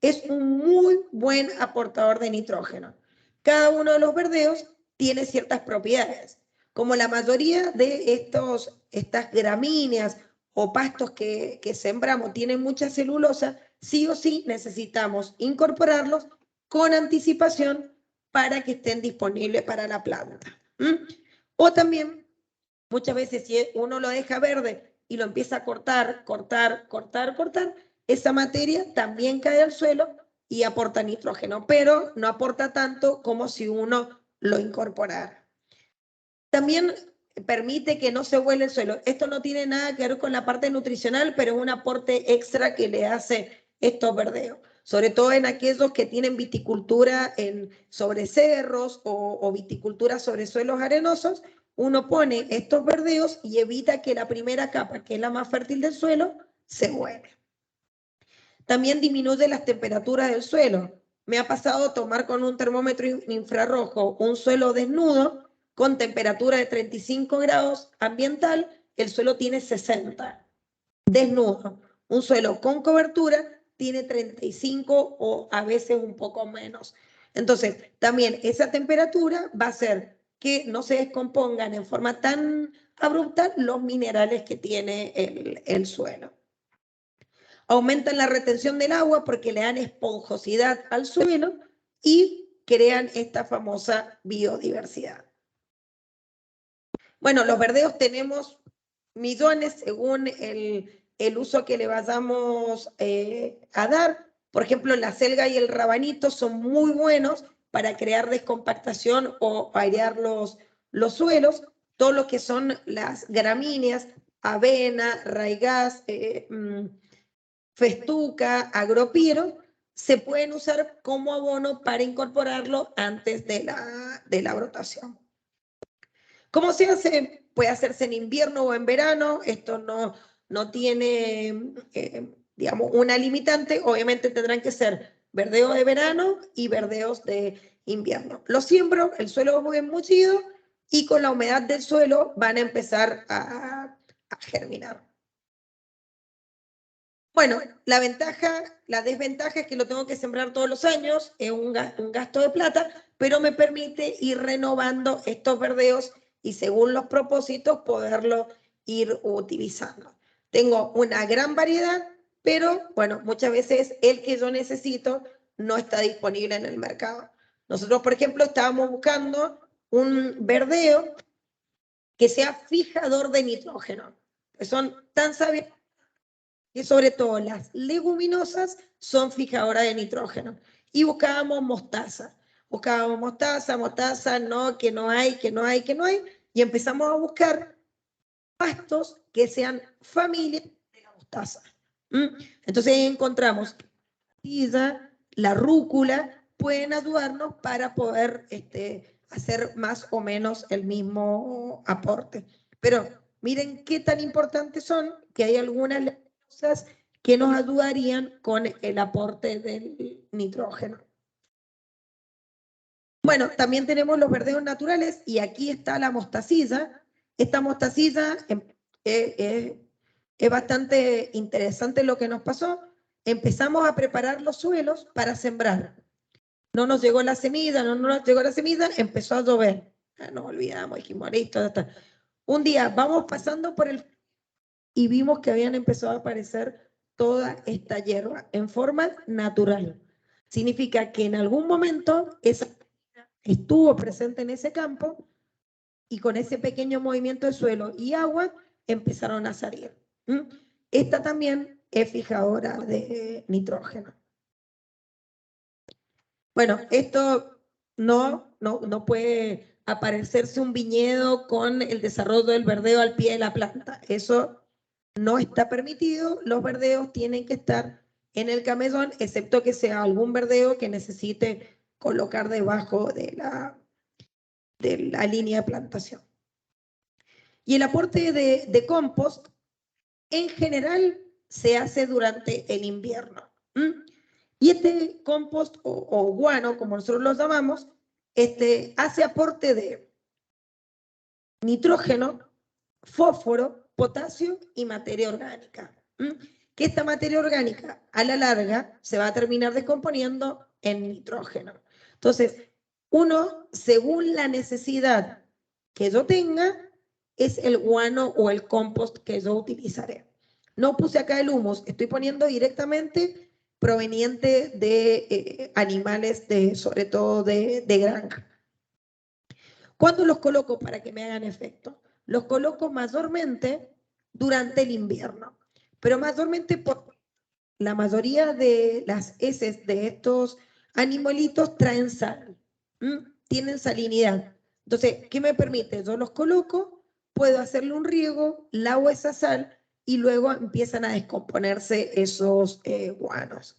Es un muy buen aportador de nitrógeno. Cada uno de los verdeos tiene ciertas propiedades. Como la mayoría de estas gramíneas o pastos que sembramos tienen mucha celulosa, sí o sí necesitamos incorporarlos con anticipación para que estén disponibles para la planta. O también, muchas veces si uno lo deja verde y lo empieza a cortar, esa materia también cae al suelo y aporta nitrógeno, pero no aporta tanto como si uno lo incorporara. También permite que no se huele el suelo. Esto no tiene nada que ver con la parte nutricional, pero es un aporte extra que le hace estos verdeos, sobre todo en aquellos que tienen viticultura sobre cerros o viticultura sobre suelos arenosos. Uno pone estos verdeos y evita que la primera capa, que es la más fértil del suelo, se huele. También disminuye las temperaturas del suelo. Me ha pasado tomar con un termómetro infrarrojo un suelo desnudo con temperatura de 35 grados ambiental, el suelo tiene 60. Desnudo. Un suelo con cobertura tiene 35 o a veces un poco menos. Entonces, también esa temperatura va a hacer que no se descompongan en forma tan abrupta los minerales que tiene el suelo. Aumentan la retención del agua porque le dan esponjosidad al suelo y crean esta famosa biodiversidad. Bueno, los verdeos tenemos millones según el uso que le vayamos a dar. Por ejemplo, la selga y el rabanito son muy buenos para crear descompactación o airear los suelos. Todo lo que son las gramíneas, avena, raigás, festuca, agropiro, se pueden usar como abono para incorporarlo antes de la brotación. ¿Cómo se hace? Puede hacerse en invierno o en verano. Esto no tiene, digamos, una limitante. Obviamente tendrán que ser verdeos de verano y verdeos de invierno. Los siembro, el suelo muy emullido y con la humedad del suelo van a empezar a germinar. Bueno, la desventaja es que lo tengo que sembrar todos los años, es un gasto de plata, pero me permite ir renovando estos verdeos y según los propósitos poderlo ir utilizando. Tengo una gran variedad, pero bueno, muchas veces el que yo necesito no está disponible en el mercado. Nosotros, por ejemplo, estábamos buscando un verdeo que sea fijador de nitrógeno, que son tan sabios y sobre todo las leguminosas son fijadoras de nitrógeno. Y buscábamos mostaza, no, que no hay, y empezamos a buscar pastos que sean familia de la mostaza. Entonces encontramos la rúcula, pueden ayudarnos para poder hacer más o menos el mismo aporte. Pero miren qué tan importantes son, que hay algunas cosas que nos ayudarían con el aporte del nitrógeno. Bueno, también tenemos los verdeos naturales y aquí está la mostacilla. Esta mostacilla es bastante interesante lo que nos pasó. Empezamos a preparar los suelos para sembrar. No nos llegó la semilla, empezó a llover. Nos olvidamos, dijimos, listo, ya está. Un día vamos pasando por el y vimos que habían empezado a aparecer toda esta hierba en forma natural. Significa que en algún momento esa estuvo presente en ese campo y con ese pequeño movimiento de suelo y agua empezaron a salir. Esta también es fijadora de nitrógeno. Bueno, esto no puede aparecerse un viñedo con el desarrollo del verdeo al pie de la planta. Eso no está permitido. Los verdeos tienen que estar en el camellón, excepto que sea algún verdeo que necesite colocar debajo de la línea de plantación. Y el aporte de compost, en general, se hace durante el invierno. Y este compost o guano, como nosotros lo llamamos, hace aporte de nitrógeno, fósforo, potasio y materia orgánica. Que esta materia orgánica, a la larga, se va a terminar descomponiendo en nitrógeno. Entonces, uno, según la necesidad que yo tenga, es el guano o el compost que yo utilizaré. No puse acá el humus, estoy poniendo directamente proveniente de animales, sobre todo de granja. ¿Cuándo los coloco para que me hagan efecto? Los coloco mayormente durante el invierno, pero mayormente porque la mayoría de las heces de estos animalitos traen sal, tienen salinidad. Entonces, ¿qué me permite? Yo los coloco, puedo hacerle un riego, lavo esa sal y luego empiezan a descomponerse esos guanos.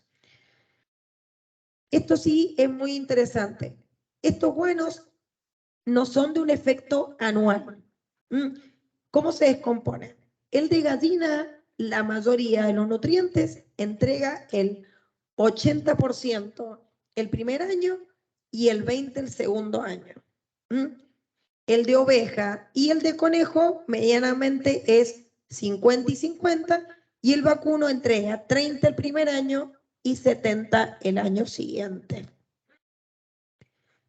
Esto sí es muy interesante. Estos guanos no son de un efecto anual. ¿Cómo se descompone? El de gallina, la mayoría de los nutrientes, entrega el 80% el primer año y el 20% el segundo año. El de oveja y el de conejo medianamente es 50 y 50 y el vacuno entrega 30 el primer año y 70 el año siguiente.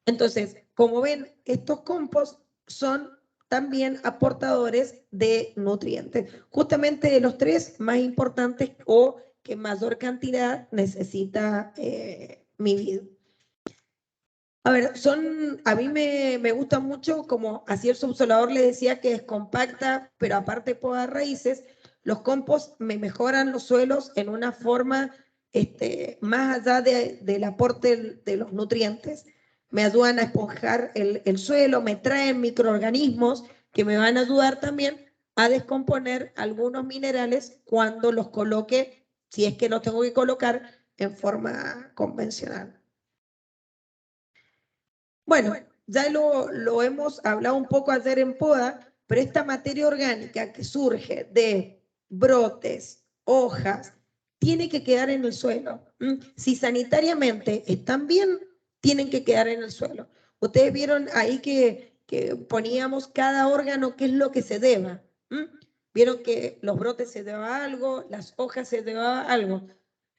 Entonces, como ven, estos compost son también aportadores de nutrientes, justamente de los tres más importantes o que mayor cantidad necesita mi vid. A ver, a mí me gusta mucho, como así el subsolador le decía que es compacta, pero aparte poda raíces, los compost me mejoran los suelos en una forma más allá del aporte de los nutrientes. Me ayudan a esponjar el suelo, me traen microorganismos que me van a ayudar también a descomponer algunos minerales cuando los coloque, si es que los tengo que colocar en forma convencional. Bueno, ya lo hemos hablado un poco ayer en poda, pero esta materia orgánica que surge de brotes, hojas, tiene que quedar en el suelo. Si sanitariamente están bien, tienen que quedar en el suelo. Ustedes vieron ahí que poníamos cada órgano, qué es lo que se deba. Vieron que los brotes se deba algo, las hojas se deba algo.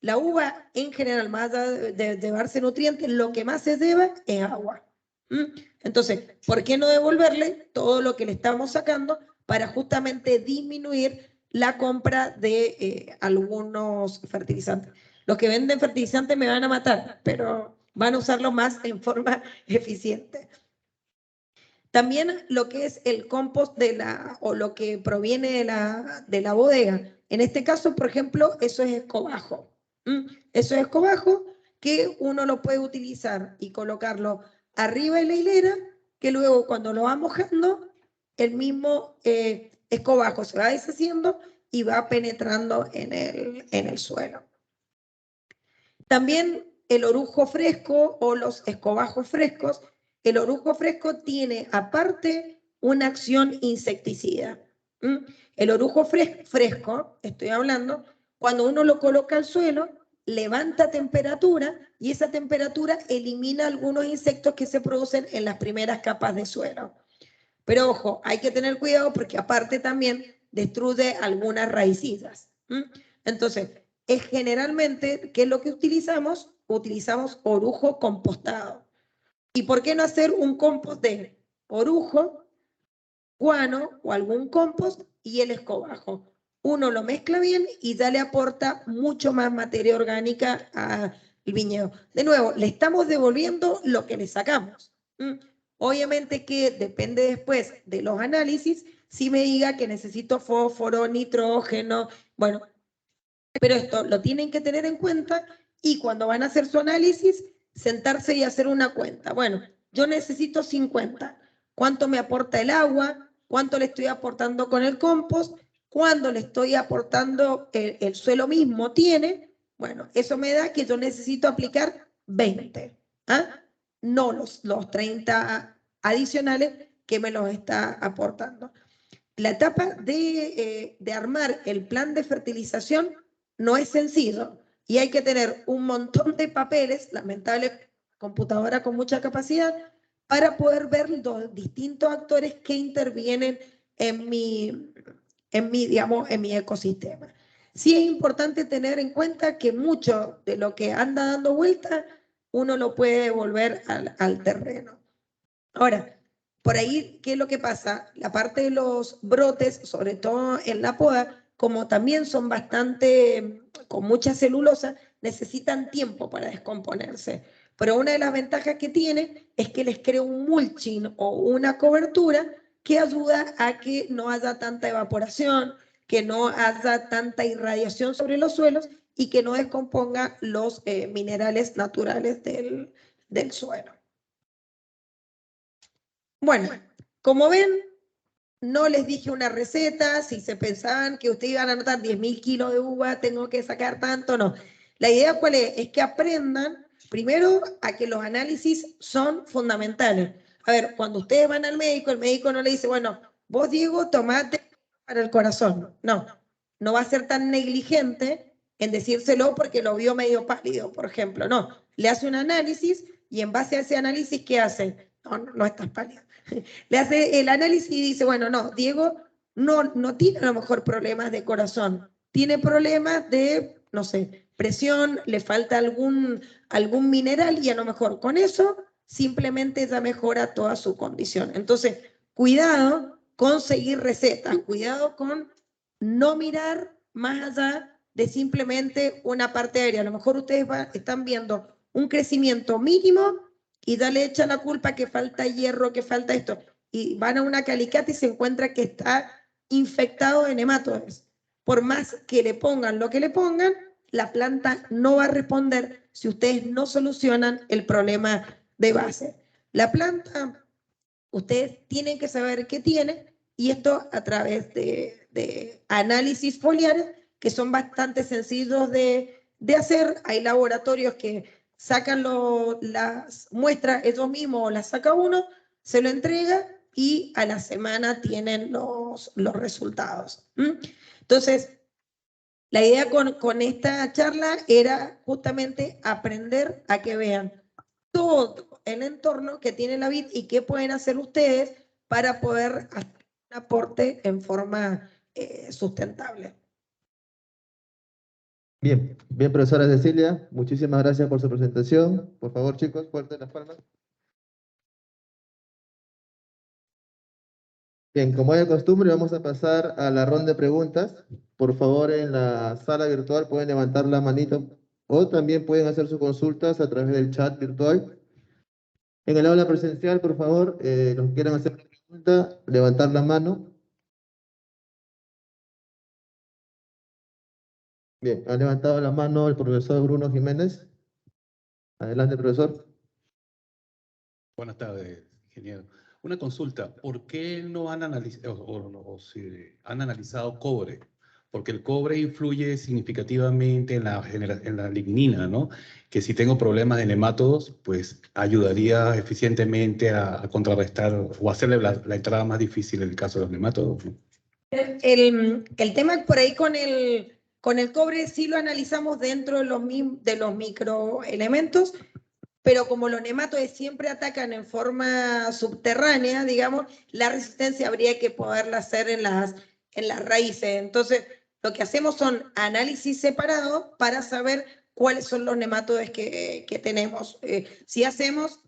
La uva, en general, más allá de llevarse nutrientes, lo que más se deba es agua. Entonces, ¿por qué no devolverle todo lo que le estamos sacando para justamente disminuir la compra de algunos fertilizantes? Los que venden fertilizantes me van a matar, pero van a usarlo más en forma eficiente. También lo que es el compost o lo que proviene de la bodega. En este caso, por ejemplo, eso es escobajo. Eso es escobajo que uno lo puede utilizar y colocarlo arriba de la hilera, que luego cuando lo va mojando, el mismo escobajo se va deshaciendo y va penetrando en el suelo. También el orujo fresco o los escobajos frescos. El orujo fresco tiene aparte una acción insecticida. El orujo fresco, estoy hablando, cuando uno lo coloca al suelo, levanta temperatura y esa temperatura elimina algunos insectos que se producen en las primeras capas de suelo. Pero ojo, hay que tener cuidado porque aparte también destruye algunas raicillas. Entonces, es generalmente, ¿qué es lo que utilizamos? Utilizamos orujo compostado. ¿Y por qué no hacer un compost de orujo, guano o algún compost y el escobajo? Uno lo mezcla bien y ya le aporta mucho más materia orgánica al viñedo. De nuevo, le estamos devolviendo lo que le sacamos. Obviamente que depende después de los análisis, si me diga que necesito fósforo, nitrógeno, bueno, pero esto lo tienen que tener en cuenta y cuando van a hacer su análisis, sentarse y hacer una cuenta. Bueno, yo necesito 50. ¿Cuánto me aporta el agua? ¿Cuánto le estoy aportando con el compost? ¿Cuándo le estoy aportando el suelo mismo tiene? Bueno, eso me da que yo necesito aplicar 20. ¿Ah? No los 30 adicionales que me los está aportando. La etapa de armar el plan de fertilización no es sencillo y hay que tener un montón de papeles, lamentable computadora con mucha capacidad, para poder ver los distintos actores que intervienen digamos, en mi ecosistema. Sí es importante tener en cuenta que mucho de lo que anda dando vuelta uno lo puede volver al terreno. Ahora, por ahí, ¿qué es lo que pasa? La parte de los brotes, sobre todo en la poda, como también son bastante, con mucha celulosa, necesitan tiempo para descomponerse. Pero una de las ventajas que tiene es que les crea un mulching o una cobertura que ayuda a que no haya tanta evaporación, que no haya tanta irradiación sobre los suelos y que no descomponga los minerales naturales del suelo. Bueno, como ven, no les dije una receta, si se pensaban que ustedes iban a anotar 10.000 kilos de uva, tengo que sacar tanto, no. La idea cuál es que aprendan primero a que los análisis son fundamentales. A ver, cuando ustedes van al médico, el médico no le dice, bueno, vos Diego, tomate para el corazón. No, no va a ser tan negligente en decírselo porque lo vio medio pálido, por ejemplo. No, le hace un análisis y en base a ese análisis, ¿qué hace? No estás pálido. Le hace el análisis y dice, bueno, no, Diego no tiene a lo mejor problemas de corazón, tiene problemas de, no sé, presión, le falta algún mineral y a lo mejor con eso simplemente ya mejora toda su condición. Entonces, cuidado con seguir recetas, cuidado con no mirar más allá de simplemente una parte aérea. A lo mejor ustedes están viendo un crecimiento mínimo y ya le echa la culpa que falta hierro, que falta esto, y van a una calicata y se encuentra que está infectado de nematodes. Por más que le pongan lo que le pongan, la planta no va a responder si ustedes no solucionan el problema de base. La planta, ustedes tienen que saber qué tiene, y esto a través de análisis foliares que son bastante sencillos de hacer. Hay laboratorios que sacan las muestras ellos mismos, o las saca uno, se lo entrega y a la semana tienen los resultados. Entonces, la idea con esta charla era justamente aprender a que vean todo el entorno que tiene la vid y qué pueden hacer ustedes para poder hacer un aporte en forma sustentable. Bien, bien, profesora Cecilia, muchísimas gracias por su presentación. Por favor, chicos, fuerte las palmas. Bien, como es de costumbre, vamos a pasar a la ronda de preguntas. Por favor, en la sala virtual pueden levantar la manito o también pueden hacer sus consultas a través del chat virtual. En el aula presencial, por favor, los que quieran hacer una pregunta, levantar la mano. Bien, ha levantado la mano el profesor Bruno Jiménez. Adelante, profesor. Buenas tardes, ingeniero. Una consulta, ¿por qué no han analizado han analizado cobre? Porque el cobre influye significativamente en la lignina, ¿no? Que si tengo problemas de nemátodos, pues ayudaría eficientemente a contrarrestar o hacerle la entrada más difícil en el caso de los nemátodos, ¿no? El tema por ahí con el cobre sí lo analizamos dentro de los microelementos, pero como los nematodes siempre atacan en forma subterránea, digamos, la resistencia habría que poderla hacer en las raíces. Entonces, lo que hacemos son análisis separados para saber cuáles son los nematodes que tenemos. Si hacemos,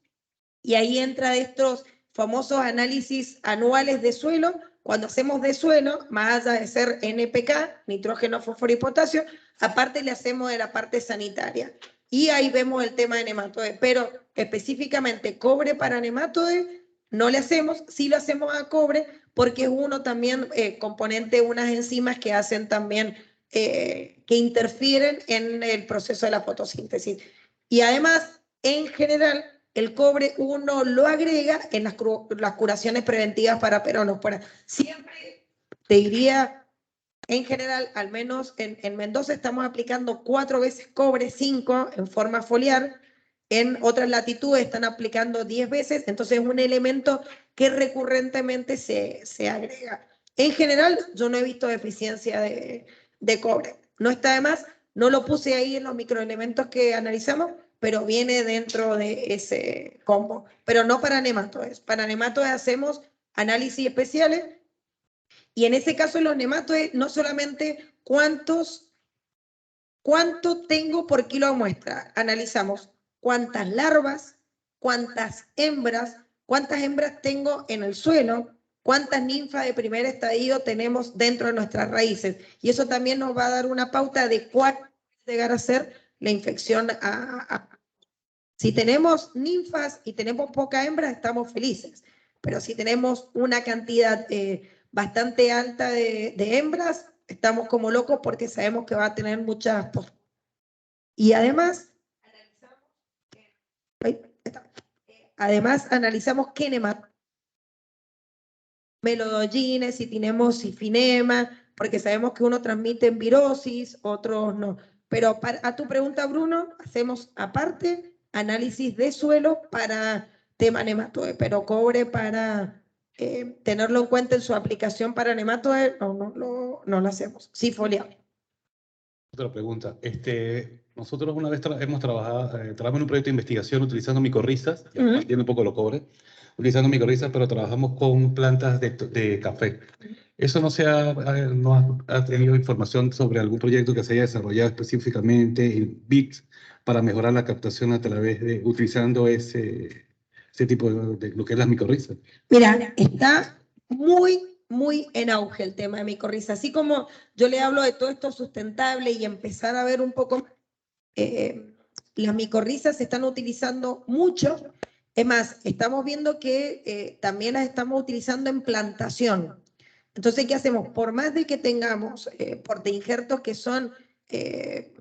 y ahí entra de estos famosos análisis anuales de suelo, cuando hacemos de suelo, más allá de ser NPK, nitrógeno, fósforo y potasio, aparte le hacemos de la parte sanitaria. Y ahí vemos el tema de nematodes, pero específicamente cobre para nematodes no le hacemos, sí lo hacemos a cobre, porque es uno también componente de unas enzimas que hacen también, que interfieren en el proceso de la fotosíntesis. Y además, en general, el cobre uno lo agrega en las curaciones preventivas para peronospora. Siempre te diría, en general, al menos en Mendoza estamos aplicando 4 veces cobre, 5 en forma foliar. En otras latitudes están aplicando 10 veces, entonces es un elemento que recurrentemente se agrega. En general, yo no he visto deficiencia de cobre. No está de más, no lo puse ahí en los microelementos que analizamos, pero viene dentro de ese combo. Pero no para nematodes. Para nematodes hacemos análisis especiales, y en ese caso los nematodes no solamente cuánto tengo por kilo de muestra, analizamos cuántas larvas, cuántas hembras tengo en el suelo, cuántas ninfas de primer estadio tenemos dentro de nuestras raíces. Y eso también nos va a dar una pauta de cuál puede llegar a ser la infección. Si tenemos ninfas y tenemos poca hembra, estamos felices. Pero si tenemos una cantidad bastante alta de hembras, estamos como locos porque sabemos que va a tener muchas. Y analizamos qué nematodos, melodollines, si tenemos sifinema, porque sabemos que uno transmite en virosis, otros no. Pero a tu pregunta, Bruno, hacemos aparte análisis de suelo para tema nematoide, pero cobre para tenerlo en cuenta en su aplicación para nematoide, no lo hacemos. Sí, foliar. Otra pregunta. Nosotros una vez hemos trabajado en un proyecto de investigación utilizando micorrizas, partiendo un poco lo cobre, utilizando micorrizas, pero trabajamos con plantas de café. ¿Eso no ha tenido información sobre algún proyecto que se haya desarrollado específicamente en BICS para mejorar la captación a través de, utilizando ese tipo de lo que es las micorrizas? Mira, está muy en auge el tema de micorriza. Así como yo le hablo de todo esto sustentable y empezar a ver un poco, las micorrizas se están utilizando mucho Es más, estamos viendo que también las estamos utilizando en plantación. Entonces, ¿qué hacemos? Por más de que tengamos portainjertos que son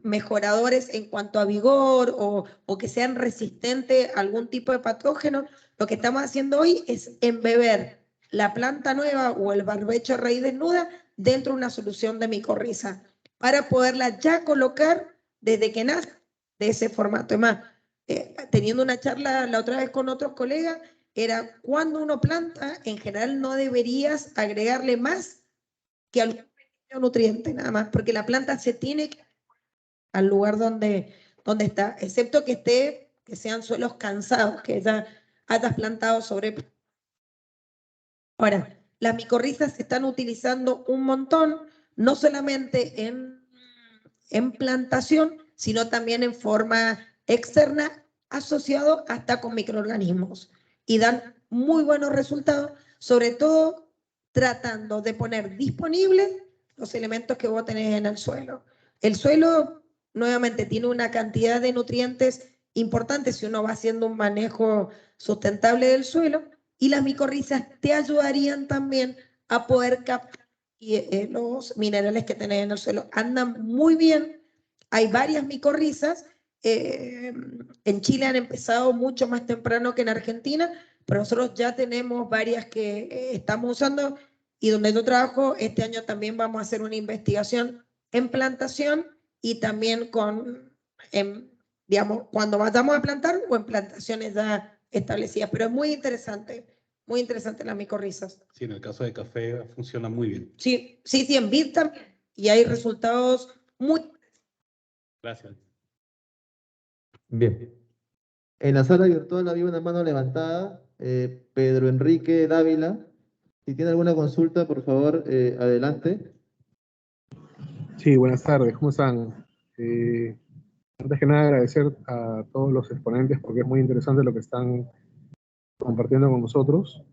mejoradores en cuanto a vigor o que sean resistentes a algún tipo de patógeno, lo que estamos haciendo hoy es embeber la planta nueva o el barbecho raíz desnuda dentro de una solución de micorriza para poderla ya colocar desde que nace de ese formato. Es más, teniendo una charla la otra vez con otros colegas, era cuando uno planta, en general no deberías agregarle más que algún pequeño nutriente, nada más, porque la planta se tiene que al lugar donde está, excepto que sean suelos cansados, que ya hayas plantado sobre. Ahora, las micorrizas se están utilizando un montón, no solamente en plantación, sino también en forma externa, asociado hasta con microorganismos. Y dan muy buenos resultados, sobre todo tratando de poner disponibles los elementos que vos tenés en el suelo. El suelo, nuevamente, tiene una cantidad de nutrientes importantes si uno va haciendo un manejo sustentable del suelo, y las micorrizas te ayudarían también a poder captar los minerales que tenés en el suelo. Andan muy bien. Hay varias micorrizas. En Chile han empezado mucho más temprano que en Argentina, pero nosotros ya tenemos varias que estamos usando, y donde yo trabajo, este año también vamos a hacer una investigación en plantación y también digamos, cuando vayamos a plantar o en plantaciones ya establecidas. Pero es muy interesante las micorrizas. Sí, en el caso de café funciona muy bien. Sí, en vid también. Y hay resultados muy. Gracias. Bien. En la sala virtual había una mano levantada, Pedro Enrique Dávila. Si tiene alguna consulta, por favor, adelante. Sí, buenas tardes, ¿cómo están? Antes que nada agradecer a todos los exponentes porque es muy interesante lo que están compartiendo con nosotros.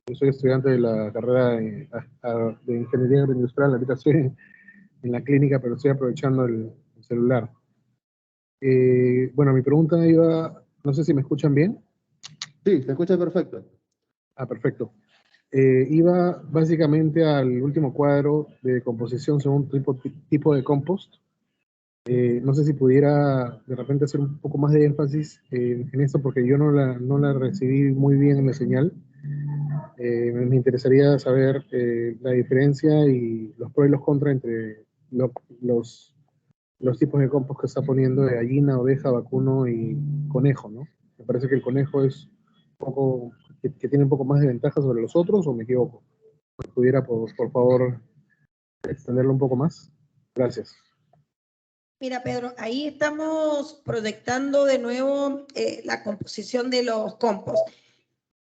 Yo soy estudiante de la carrera de Ingeniería Agroindustrial, ahorita estoy en la clínica, pero estoy aprovechando el celular. Bueno, mi pregunta iba, no sé si me escuchan bien. Sí, se escucha perfecto. Perfecto. Iba básicamente al último cuadro de composición según tipo de compost. No sé si pudiera de repente hacer un poco más de énfasis en esto porque yo no la recibí muy bien en la señal. Me interesaría saber la diferencia y los pros y los contras entre los tipos de compost que está poniendo de gallina, oveja, vacuno y conejo, ¿no? Me parece que el conejo es un poco, que tiene un poco más de ventaja sobre los otros, ¿o me equivoco? ¿Pudiera, por favor, extenderlo un poco más? Gracias. Mira, Pedro, ahí estamos proyectando de nuevo la composición de los compost.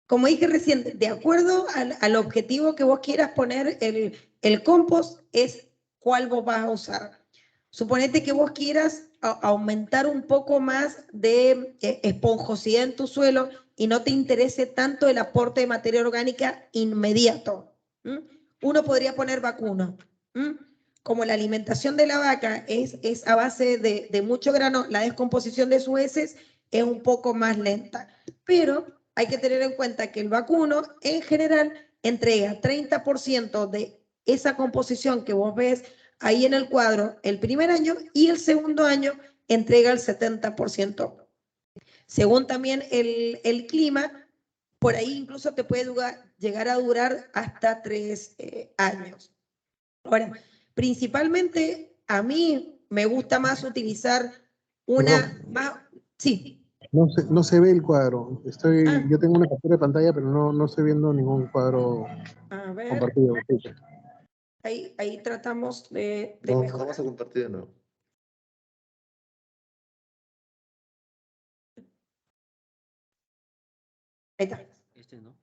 Como dije recién, de acuerdo al objetivo que vos quieras poner el compost, es cuál vos vas a usar. Suponete que vos quieras aumentar un poco más de esponjosidad en tu suelo y no te interese tanto el aporte de materia orgánica inmediato. Uno podría poner vacuno. Como la alimentación de la vaca es a base de mucho grano, la descomposición de sus heces es un poco más lenta. Pero hay que tener en cuenta que el vacuno en general entrega 30% de esa composición que vos ves ahí en el cuadro el primer año, y el segundo año entrega el 70%. Según también el clima, por ahí incluso te puede llegar a durar hasta 3 años. Ahora, principalmente a mí me gusta más utilizar una más. Sí. No se ve el cuadro. Yo tengo una captura de pantalla, pero no estoy viendo ningún cuadro compartido. Ahí tratamos de mejorar. Vamos a compartir de nuevo. Ahí está. ¿No?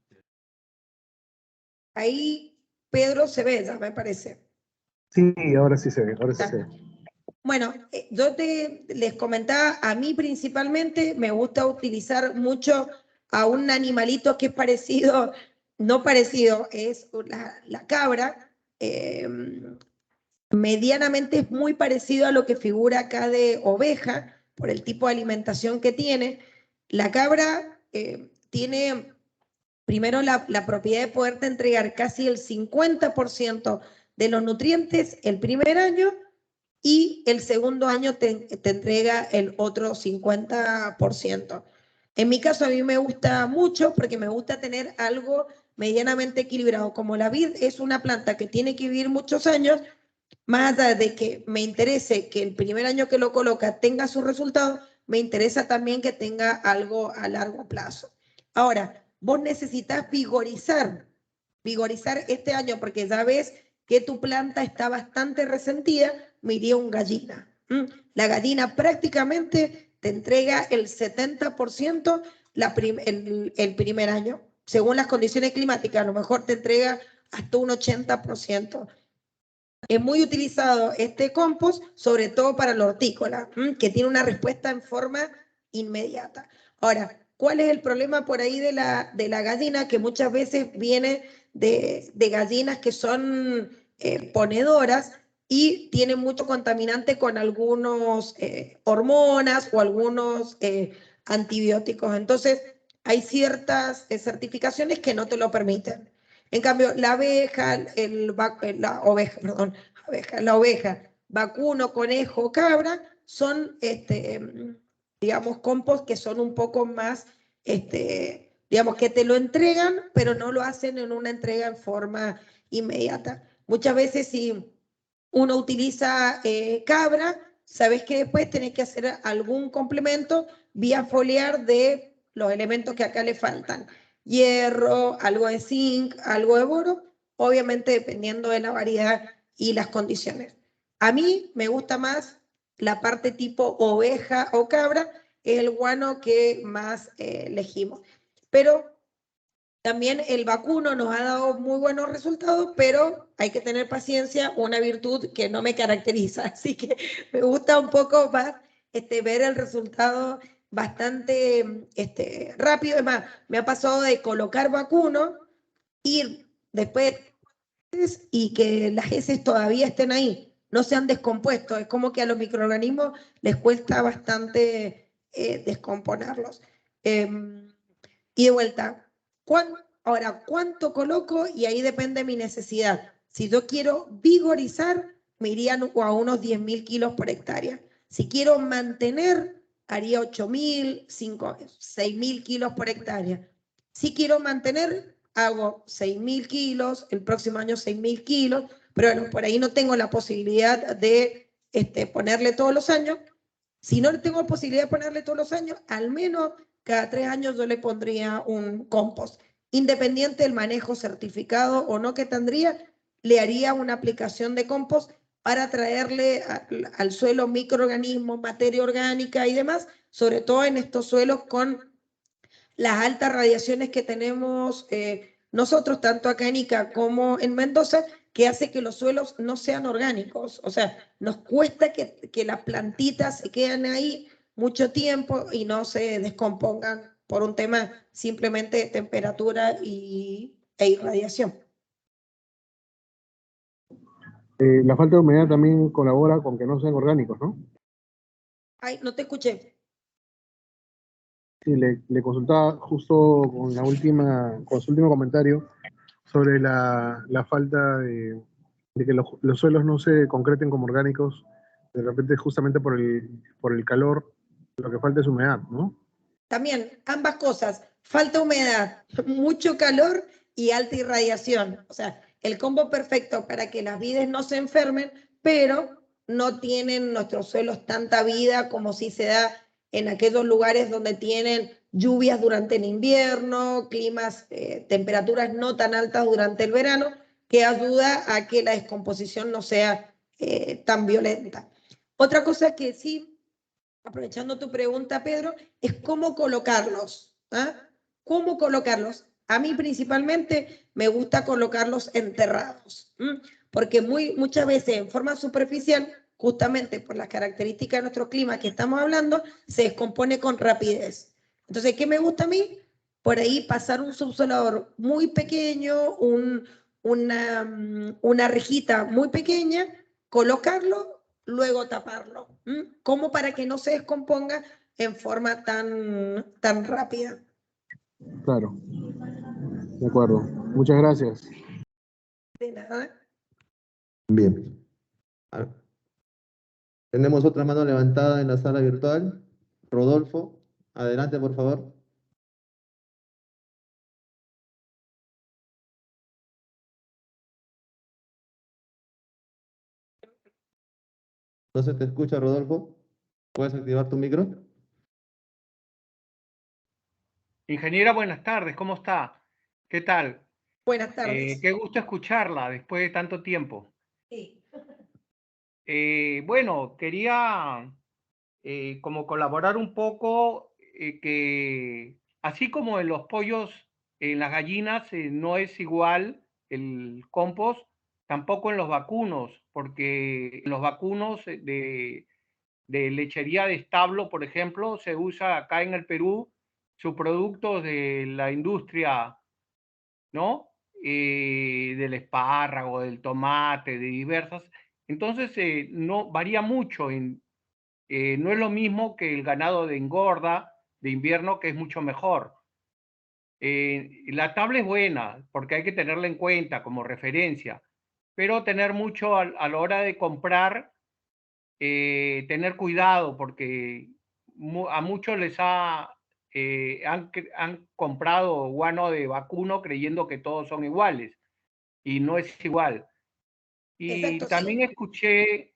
Ahí Pedro se ve, ya me parece. Sí, ahora sí se ve, Bueno, yo les comentaba, a mí principalmente me gusta utilizar mucho a un animalito que es parecido, no parecido, es la cabra. Medianamente es muy parecido a lo que figura acá de oveja, por el tipo de alimentación que tiene. La cabra tiene tiene primero la propiedad de poderte entregar casi el 50% de los nutrientes el primer año y el segundo año te entrega el otro 50%. En mi caso a mí me gusta mucho porque me gusta tener algo medianamente equilibrado. Como la vid es una planta que tiene que vivir muchos años, más allá de que me interese que el primer año que lo coloca tenga sus resultados, me interesa también que tenga algo a largo plazo. Ahora, vos necesitas vigorizar este año porque ya ves que tu planta está bastante resentida, me iría un gallina. La gallina prácticamente te entrega el 70% el primer año. Según las condiciones climáticas, a lo mejor te entrega hasta un 80%. Es muy utilizado este compost, sobre todo para la hortícola, que tiene una respuesta en forma inmediata. Ahora, ¿cuál es el problema por ahí de la gallina? Que muchas veces viene de gallinas que son ponedoras y tienen mucho contaminante con algunos hormonas o algunos antibióticos. Entonces, hay ciertas certificaciones que no te lo permiten. En cambio, la oveja, vacuno, conejo, cabra, son, digamos, compost que son un poco más, digamos, que te lo entregan, pero no lo hacen en una entrega en forma inmediata. Muchas veces si uno utiliza cabra, sabes que después tenés que hacer algún complemento vía foliar de los elementos que acá le faltan. Hierro, algo de zinc, algo de boro, obviamente dependiendo de la variedad y las condiciones. A mí me gusta más la parte tipo oveja o cabra, es el guano que más elegimos. Pero también el vacuno nos ha dado muy buenos resultados, pero hay que tener paciencia, una virtud que no me caracteriza. Así que me gusta un poco más ver el resultado bastante rápido. Es más, me ha pasado de colocar vacuno, ir después y que las heces todavía estén ahí, no se han descompuesto. Es como que a los microorganismos les cuesta bastante descomponerlos. Y de vuelta, ahora, ¿cuánto coloco? Y ahí depende de mi necesidad. Si yo quiero vigorizar, me irían a unos 10.000 kilos por hectárea. Si quiero mantener, haría 8.000, 6.000 kilos por hectárea. Si quiero mantener, hago 6.000 kilos, el próximo año 6.000 kilos, pero bueno, por ahí no tengo la posibilidad de ponerle todos los años. Si no tengo posibilidad de ponerle todos los años, al menos cada 3 años yo le pondría un compost. Independiente del manejo certificado o no que tendría, le haría una aplicación de compost para traerle al suelo microorganismos, materia orgánica y demás, sobre todo en estos suelos con las altas radiaciones que tenemos nosotros, tanto acá en Ica como en Mendoza, que hace que los suelos no sean orgánicos. O sea, nos cuesta que las plantitas se queden ahí mucho tiempo y no se descompongan por un tema simplemente de temperatura e irradiación. La falta de humedad también colabora con que no sean orgánicos, ¿no? Ay, no te escuché. Sí, le consultaba justo con su último comentario sobre la falta de que los suelos no se concreten como orgánicos, de repente justamente por el calor, lo que falta es humedad, ¿no? También, ambas cosas, falta humedad, mucho calor y alta irradiación. O sea, el combo perfecto para que las vides no se enfermen, pero no tienen nuestros suelos tanta vida como si se da en aquellos lugares donde tienen lluvias durante el invierno, climas, temperaturas no tan altas durante el verano, que ayuda a que la descomposición no sea tan violenta. Otra cosa que sí, aprovechando tu pregunta, Pedro, es cómo colocarlos. ¿Ah? ¿Cómo colocarlos? A mí principalmente me gusta colocarlos enterrados, porque muchas veces en forma superficial, justamente por las características de nuestro clima que estamos hablando, se descompone con rapidez. Entonces, ¿qué me gusta a mí? Por ahí pasar un subsolador muy pequeño, una rejita muy pequeña, colocarlo, luego taparlo, como para que no se descomponga en forma tan rápida. Claro, de acuerdo. Muchas gracias. De nada. Bien. Ah, tenemos otra mano levantada en la sala virtual. Rodolfo, adelante, por favor. No se te escucha, Rodolfo. ¿Puedes activar tu micro? Ingeniera, buenas tardes, ¿cómo está? ¿Qué tal? Buenas tardes. Qué gusto escucharla después de tanto tiempo. Sí. Bueno, quería como colaborar un poco, que así como en los pollos, en las gallinas no es igual el compost, tampoco en los vacunos, porque en los vacunos de lechería de establo, por ejemplo, se usa acá en el Perú subproductos de la industria, ¿no? Del espárrago, del tomate, de diversas. Entonces, no varía mucho. No es lo mismo que el ganado de engorda de invierno, que es mucho mejor. La tabla es buena porque hay que tenerla en cuenta como referencia, pero tener mucho a la hora de comprar, tener cuidado porque a muchos han comprado guano de vacuno creyendo que todos son iguales y no es igual. Y Exacto, también sí. escuché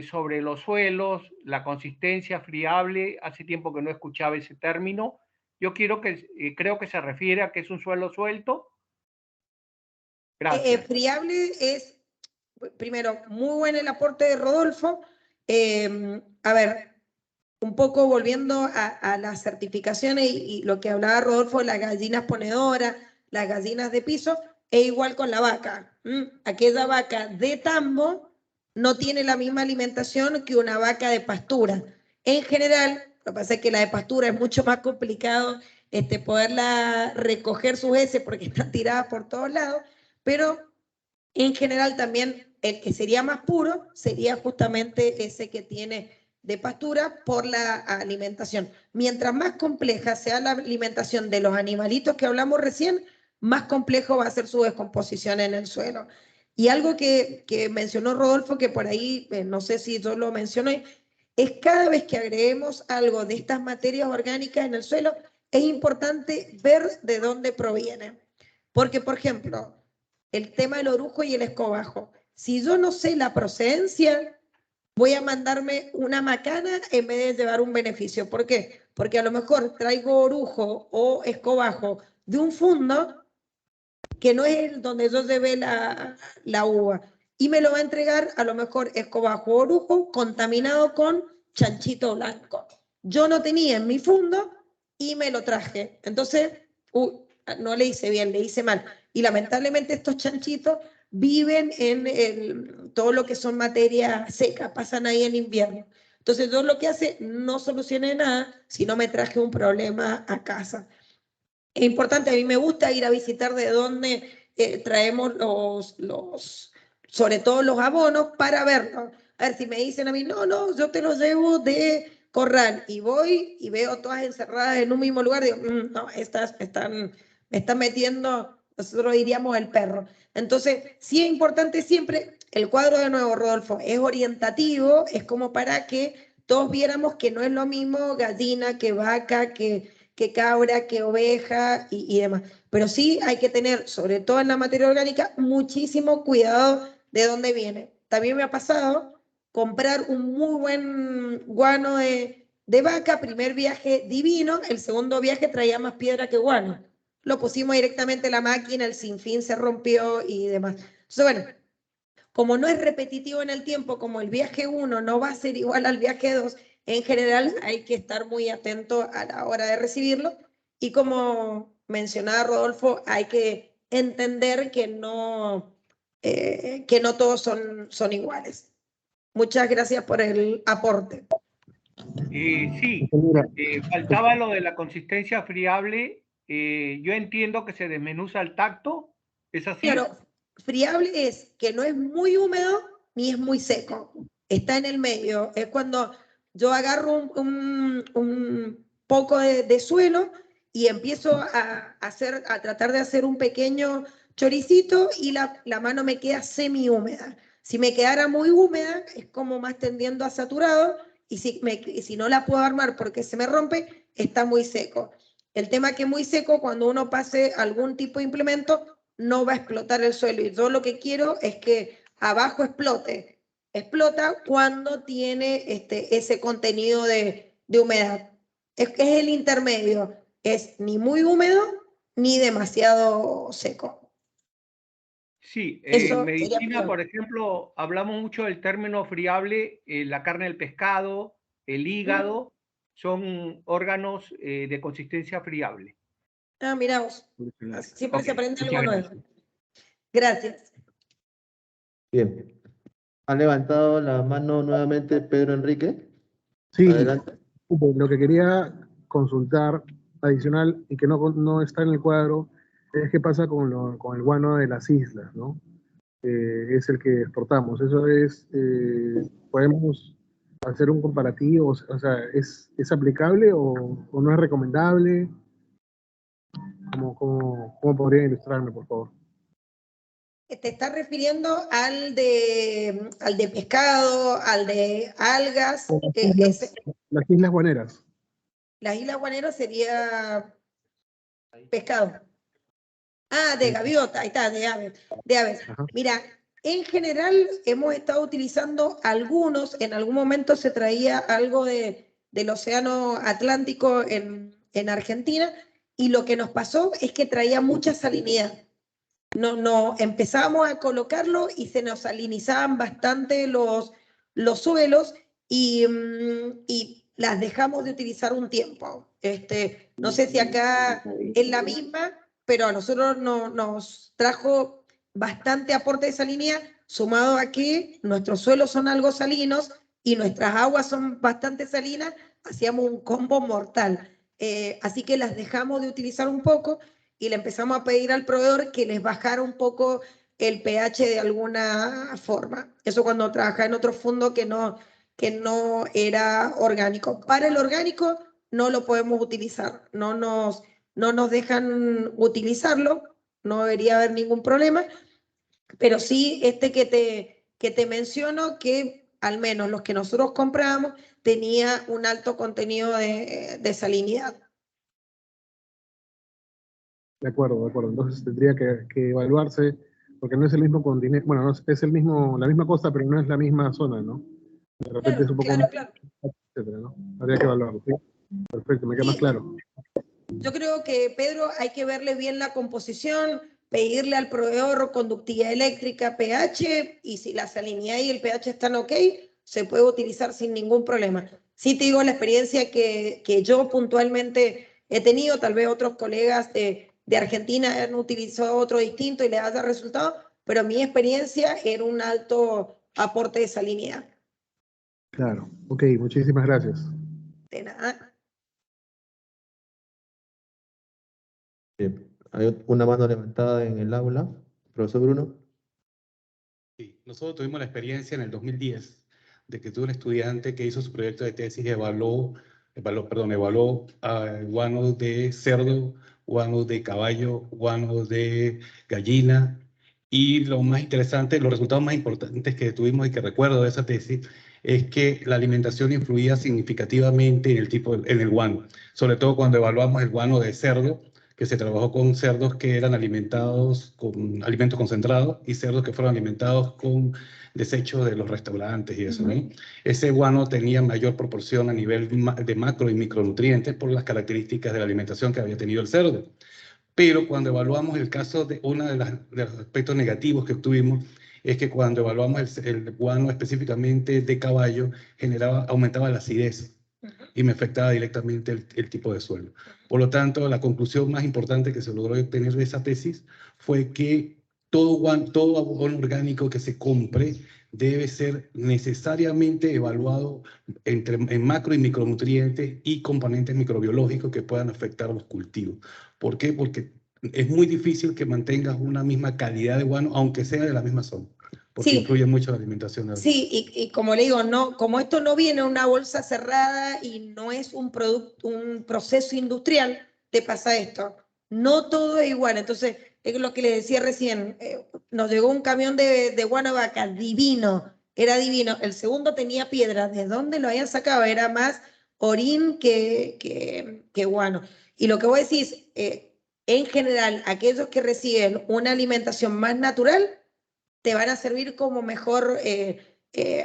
sobre los suelos, la consistencia friable. Hace tiempo que no escuchaba ese término. Yo creo que se refiere a que es un suelo suelto. Gracias. Friable es, primero, muy bueno el aporte de Rodolfo. A ver, un poco volviendo a las certificaciones y lo que hablaba Rodolfo, las gallinas ponedoras, las gallinas de piso, es igual con la vaca. Aquella vaca de tambo no tiene la misma alimentación que una vaca de pastura. En general, lo que pasa es que la de pastura es mucho más complicado poderla recoger sus heces porque están tiradas por todos lados, pero en general también el que sería más puro sería justamente ese que tiene de pastura por la alimentación. Mientras más compleja sea la alimentación de los animalitos que hablamos recién, más complejo va a ser su descomposición en el suelo. Y algo que mencionó Rodolfo, que por ahí, no sé si yo lo mencioné, es cada vez que agreguemos algo de estas materias orgánicas en el suelo, es importante ver de dónde proviene. Porque, por ejemplo, el tema del orujo y el escobajo, si yo no sé la procedencia, voy a mandarme una macana en vez de llevar un beneficio. ¿Por qué? Porque a lo mejor traigo orujo o escobajo de un fondo que no es el donde yo llevé la uva y me lo va a entregar a lo mejor escobajo o orujo contaminado con chanchito blanco. Yo no tenía en mi fondo y me lo traje. Entonces, no le hice bien, le hice mal. Y lamentablemente estos chanchitos viven en todo lo que son materias secas, pasan ahí en invierno. Entonces yo lo que hace, no solucioné nada, sino me traje un problema a casa. Es importante, a mí me gusta ir a visitar de dónde traemos sobre todo los abonos para verlos. A ver, si me dicen a mí, no, no, yo te los llevo de Corral y voy y veo todas encerradas en un mismo lugar, digo, no, estas me están metiendo, nosotros diríamos el perro. Entonces, sí es importante siempre, el cuadro de nuevo, Rodolfo, es orientativo, es como para que todos viéramos que no es lo mismo gallina que vaca, que cabra, que oveja y demás. Pero sí hay que tener, sobre todo en la materia orgánica, muchísimo cuidado de dónde viene. También me ha pasado comprar un muy buen guano de vaca, primer viaje divino, el segundo viaje traía más piedra que guano. Lo pusimos directamente en la máquina, el sinfín se rompió y demás. Entonces, bueno, como no es repetitivo en el tiempo, como el viaje 1 no va a ser igual al viaje 2, en general hay que estar muy atento a la hora de recibirlo y como mencionaba Rodolfo, hay que entender que no todos son iguales. Muchas gracias por el aporte. Sí, Mira, faltaba lo de la consistencia friable. Yo entiendo que se desmenuza al tacto. ¿Es así? Claro, friable es que no es muy húmedo ni es muy seco. Está en el medio. Es cuando yo agarro un poco de suelo y empiezo a tratar de hacer un pequeño choricito y la mano me queda semi húmeda. Si me quedara muy húmeda, es como más tendiendo a saturado, y si no la puedo armar porque se me rompe, está muy seco. El tema que muy seco, cuando uno pase algún tipo de implemento, no va a explotar el suelo. Y yo lo que quiero es que abajo explote. Explota cuando tiene ese contenido de humedad. Es el intermedio. Es ni muy húmedo ni demasiado seco. Sí, Eso en sería medicina, por ejemplo, hablamos mucho del término friable, la carne del pescado, el hígado, son órganos de consistencia friable. Ah, mira vos. Siempre Ok, se aprende algo muchas nuevo. gracias. Gracias. Bien. ¿Ha levantado la mano nuevamente Pedro Enrique? Sí, Adelante. lo que quería consultar adicional y que no está en el cuadro es qué pasa con el guano de las islas, ¿no? Es el que exportamos. Eso es, podemos hacer un comparativo, o sea, ¿es aplicable o no es recomendable? ¿Cómo podría ilustrarme, por favor? ¿Te estás refiriendo al de pescado, al de algas? Las islas guaneras. La isla Guanero sería pescado. Ah, de gaviota, ahí está, de aves. De aves. Ajá. Mira, en general hemos estado utilizando algunos, en algún momento se traía algo del Océano Atlántico en Argentina, y lo que nos pasó es que traía mucha salinidad. No, empezamos a colocarlo y se nos salinizaban bastante los suelos, y las dejamos de utilizar un tiempo. No sé si acá es la misma, pero a nosotros nos trajo bastante aporte de salinidad, sumado a que nuestros suelos son algo salinos y nuestras aguas son bastante salinas, hacíamos un combo mortal. Así que las dejamos de utilizar un poco y le empezamos a pedir al proveedor que les bajara un poco el pH de alguna forma. Eso cuando trabajaba en otro fondo que no era orgánico. Para el orgánico no lo podemos utilizar, no nos dejan utilizarlo, no debería haber ningún problema, pero sí que te menciono, que al menos los que nosotros comprábamos tenía un alto contenido de salinidad. De acuerdo, de acuerdo. Entonces tendría que evaluarse, porque no es el mismo continente, bueno, es la misma costa, pero no es la misma zona, ¿no? De repente es un poco más, Claro. etcétera, ¿no? Habría que evaluarlo, ¿sí? Perfecto, me queda más claro. Yo creo que, Pedro, hay que verle bien la composición, pedirle al proveedor conductividad eléctrica, pH, y si la salinidad y el pH están ok, se puede utilizar sin ningún problema. Sí te digo la experiencia que yo puntualmente he tenido, tal vez otros colegas de Argentina han utilizado otro distinto y les haya resultado, pero mi experiencia era un alto aporte de salinidad. Claro, ok, muchísimas gracias. De nada. Bien. Hay una mano levantada en el aula. Profesor Bruno. Sí, nosotros tuvimos la experiencia en el 2010 de que tuve un estudiante que hizo su proyecto de tesis y evaluó guanos de cerdo, guanos de caballo, guanos de gallina, y lo más interesante, los resultados más importantes que tuvimos y que recuerdo de esa tesis es que la alimentación influía significativamente en el guano, sobre todo cuando evaluamos el guano de cerdo, que se trabajó con cerdos que eran alimentados con alimentos concentrados y cerdos que fueron alimentados con desechos de los restaurantes y eso, ¿no? Ese guano tenía mayor proporción a nivel de macro y micronutrientes por las características de la alimentación que había tenido el cerdo. Pero cuando evaluamos el caso de uno de los aspectos negativos que obtuvimos, es que cuando evaluamos el guano específicamente de caballo, aumentaba la acidez y me afectaba directamente el tipo de suelo. Por lo tanto, la conclusión más importante que se logró obtener de esa tesis fue que todo abono orgánico que se compre debe ser necesariamente evaluado en macro y micronutrientes y componentes microbiológicos que puedan afectar a los cultivos. ¿Por qué? Porque es muy difícil que mantengas una misma calidad de guano, aunque sea de la misma zona, porque Sí. influye mucho la alimentación. Sí, y como le digo, como esto no viene en una bolsa cerrada y no es un proceso industrial, te pasa esto. No todo es igual. Entonces, es lo que le decía recién. Nos llegó un camión de guano de vaca, divino, era divino. El segundo tenía piedras. ¿De dónde lo habían sacado? Era más orín que guano. Y lo que vos decís, en general, aquellos que reciben una alimentación más natural, te van a servir como mejor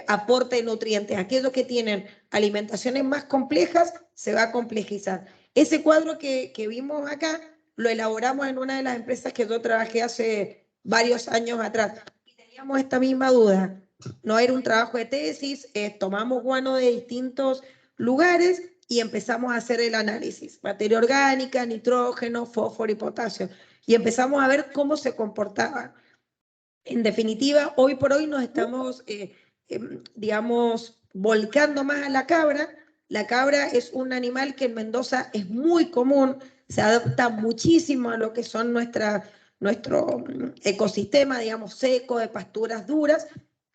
aporte de nutrientes. Aquellos que tienen alimentaciones más complejas, se va a complejizar. Ese cuadro que vimos acá, lo elaboramos en una de las empresas que yo trabajé hace varios años atrás. Y teníamos esta misma duda. No era un trabajo de tesis, tomamos guano de distintos lugares y empezamos a hacer el análisis. Materia orgánica, nitrógeno, fósforo y potasio. Y empezamos a ver cómo se comportaba. En definitiva, hoy por hoy nos estamos, digamos, volcando más a la cabra. La cabra es un animal que en Mendoza es muy común, se adapta muchísimo a lo que son nuestro ecosistema, digamos, seco, de pasturas duras,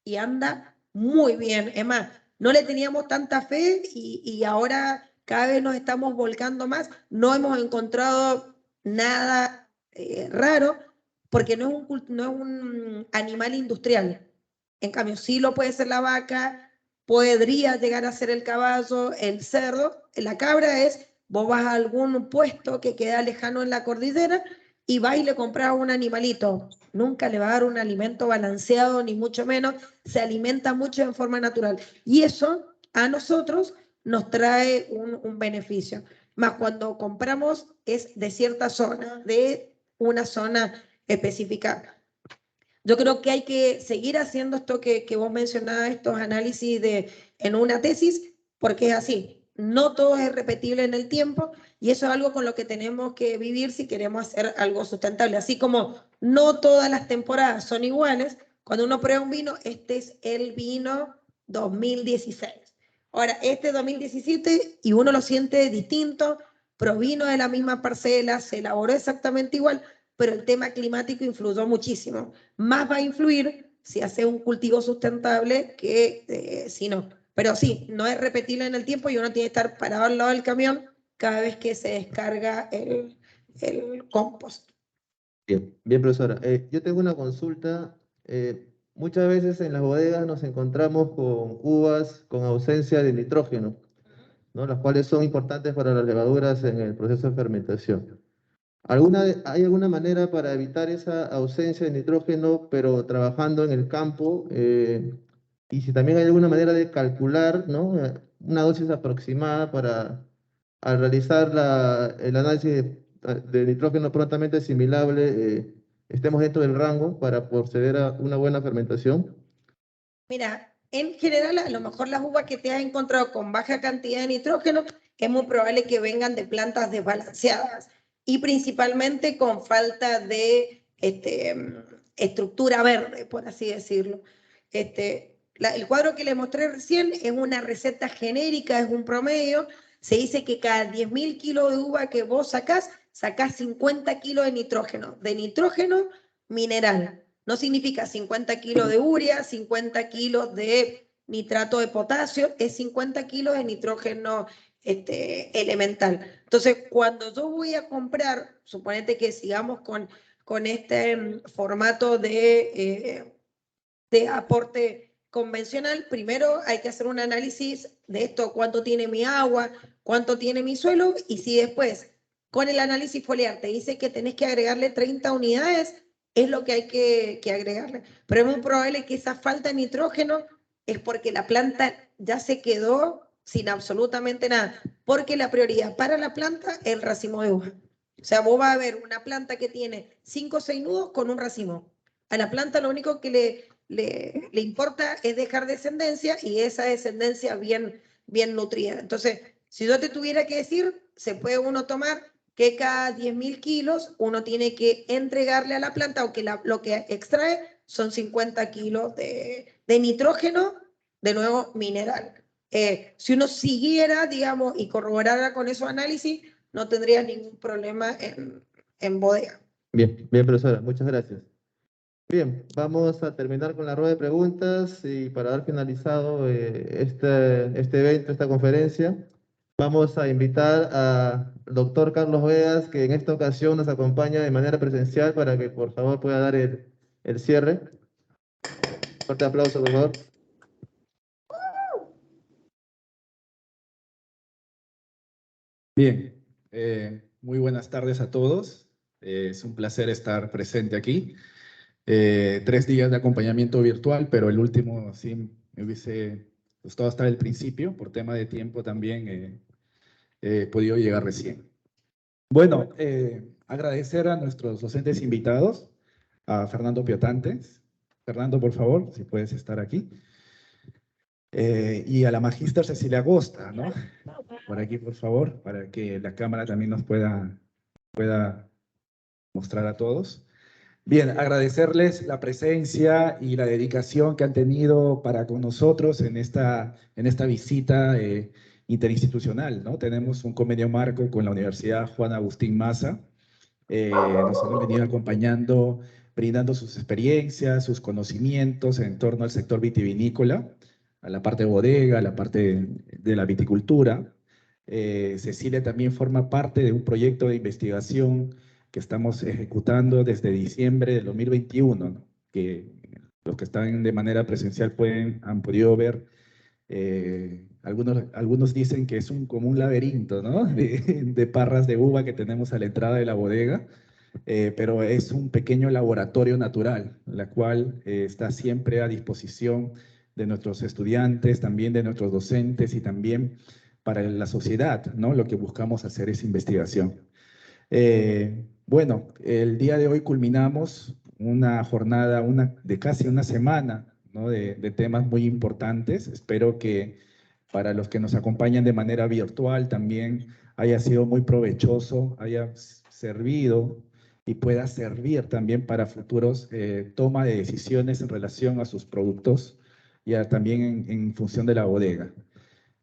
y anda muy bien. Es más, no le teníamos tanta fe y ahora cada vez nos estamos volcando más. No hemos encontrado nada raro, porque no es un animal industrial. En cambio, sí lo puede ser la vaca, podría llegar a ser el caballo, el cerdo. La cabra es, vos vas a algún puesto que queda lejano en la cordillera y vas y le compras un animalito. Nunca le va a dar un alimento balanceado, ni mucho menos. Se alimenta mucho en forma natural. Y eso a nosotros nos trae un beneficio. Más cuando compramos es de cierta zona, de una zona específica. Yo creo que hay que seguir haciendo esto que vos mencionabas, estos análisis en una tesis, porque es así. No todo es repetible en el tiempo y eso es algo con lo que tenemos que vivir si queremos hacer algo sustentable. Así como no todas las temporadas son iguales, cuando uno prueba un vino, este es el vino 2016. Ahora, este 2017 y uno lo siente distinto, provino de la misma parcela, se elaboró exactamente igual, pero el tema climático influyó muchísimo. Más va a influir si hace un cultivo sustentable que si no. Pero sí, no es repetible en el tiempo y uno tiene que estar parado al lado del camión cada vez que se descarga el compost. Bien, bien, profesora. Yo tengo una consulta. Muchas veces en las bodegas nos encontramos con uvas con ausencia de nitrógeno, ¿no? Las cuales son importantes para las levaduras en el proceso de fermentación. ¿Hay alguna manera para evitar esa ausencia de nitrógeno, pero trabajando en el campo? Y si también hay alguna manera de calcular, ¿no? Una dosis aproximada para, al realizar el análisis de nitrógeno prontamente asimilable, estemos dentro del rango para proceder a una buena fermentación. Mira, en general, a lo mejor las uvas que te has encontrado con baja cantidad de nitrógeno es muy probable que vengan de plantas desbalanceadas y principalmente con falta de estructura verde, por así decirlo. El cuadro que le mostré recién es una receta genérica, es un promedio. Se dice que cada 10.000 kilos de uva que vos sacás 50 kilos de nitrógeno mineral. No significa 50 kilos de urea, 50 kilos de nitrato de potasio, es 50 kilos de nitrógeno elemental. Entonces, cuando yo voy a comprar, suponete que sigamos con este formato de aporte convencional, primero hay que hacer un análisis de esto, cuánto tiene mi agua, cuánto tiene mi suelo, y si después con el análisis foliar te dice que tenés que agregarle 30 unidades, es lo que hay que agregarle. Pero es muy probable que esa falta de nitrógeno es porque la planta ya se quedó sin absolutamente nada, porque la prioridad para la planta es el racimo de uva. O sea, vos vas a ver una planta que tiene 5 o 6 nudos con un racimo. A la planta lo único que le importa es dejar descendencia y esa descendencia bien nutrida. Entonces, si yo te tuviera que decir, se puede uno tomar que cada 10.000 kilos uno tiene que entregarle a la planta, o que lo que extrae son 50 kilos de nitrógeno, de nuevo mineral. Si uno siguiera, digamos, y corroborara con esos análisis, no tendría ningún problema en bodega. Bien, bien, profesora, muchas gracias. Bien, vamos a terminar con la rueda de preguntas y para dar finalizado este evento, esta conferencia, Vamos a invitar al doctor Carlos Veas, que en esta ocasión nos acompaña de manera presencial para que por favor pueda dar el cierre. Fuerte aplauso, por favor. Bien, muy buenas tardes a todos. Es un placer estar presente aquí. 3 días de acompañamiento virtual, pero el último sí me hubiese gustado estar al principio. Por tema de tiempo también he podido llegar recién. Bueno, agradecer a nuestros docentes invitados, a Fernando Piotantes. Fernando, por favor, si puedes estar aquí. Y a la magíster Cecilia Agosta, ¿no? Por aquí, por favor, para que la cámara también nos pueda mostrar a todos. Bien, agradecerles la presencia y la dedicación que han tenido para con nosotros en esta visita interinstitucional, ¿no? Tenemos un convenio marco con la Universidad Juan Agustín Maza. Nos han venido acompañando, brindando sus experiencias, sus conocimientos en torno al sector vitivinícola, a la parte de bodega, a la parte de la viticultura. Cecilia también forma parte de un proyecto de investigación que estamos ejecutando desde diciembre del 2021, ¿no? Que los que están de manera presencial han podido ver. Algunos dicen que es como un laberinto, ¿no? de parras de uva que tenemos a la entrada de la bodega, pero es un pequeño laboratorio natural, la cual está siempre a disposición de nuestros estudiantes, también de nuestros docentes y también para la sociedad, ¿no? Lo que buscamos hacer es investigación. Bueno, el día de hoy culminamos una jornada de casi una semana, ¿no? de temas muy importantes. Espero que para los que nos acompañan de manera virtual también haya sido muy provechoso, haya servido y pueda servir también para futuros toma de decisiones en relación a sus productos y también en función de la bodega.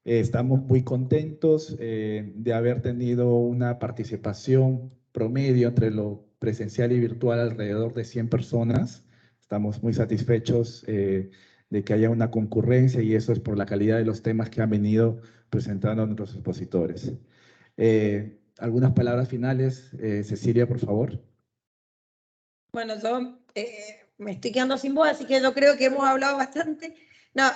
Estamos muy contentos de haber tenido una participación promedio entre lo presencial y virtual alrededor de 100 personas. Estamos muy satisfechos de que haya una concurrencia y eso es por la calidad de los temas que han venido presentando nuestros expositores. ¿Algunas palabras finales? Cecilia, por favor. Bueno, yo me estoy quedando sin voz, así que yo creo que hemos hablado bastante. No,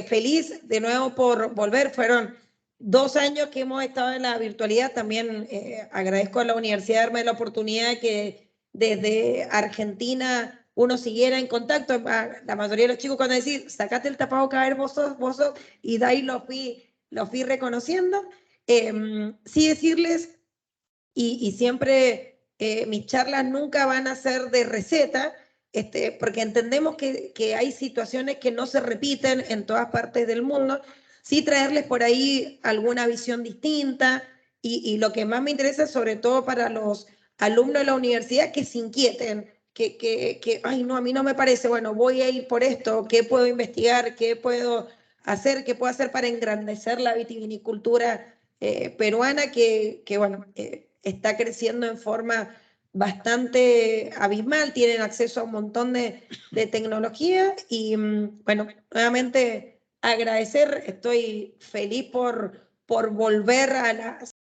feliz de nuevo por volver. Fueron 2 años que hemos estado en la virtualidad. También agradezco a la universidad darme la oportunidad de que desde Argentina uno siguiera en contacto. La mayoría de los chicos cuando decís, sacate el tapabocas, a ver, vos sos, y de ahí lo fui reconociendo. Sí decirles, y siempre mis charlas nunca van a ser de receta, porque entendemos que hay situaciones que no se repiten en todas partes del mundo. Sí traerles por ahí alguna visión distinta y lo que más me interesa, sobre todo para los alumnos de la universidad, que se inquieten, ay, no, a mí no me parece, bueno, voy a ir por esto, ¿qué puedo investigar? ¿Qué puedo hacer? ¿Qué puedo hacer para engrandecer la vitivinicultura peruana que bueno, está creciendo en forma bastante abismal, tienen acceso a un montón de tecnología y bueno, nuevamente agradecer, estoy feliz por volver a las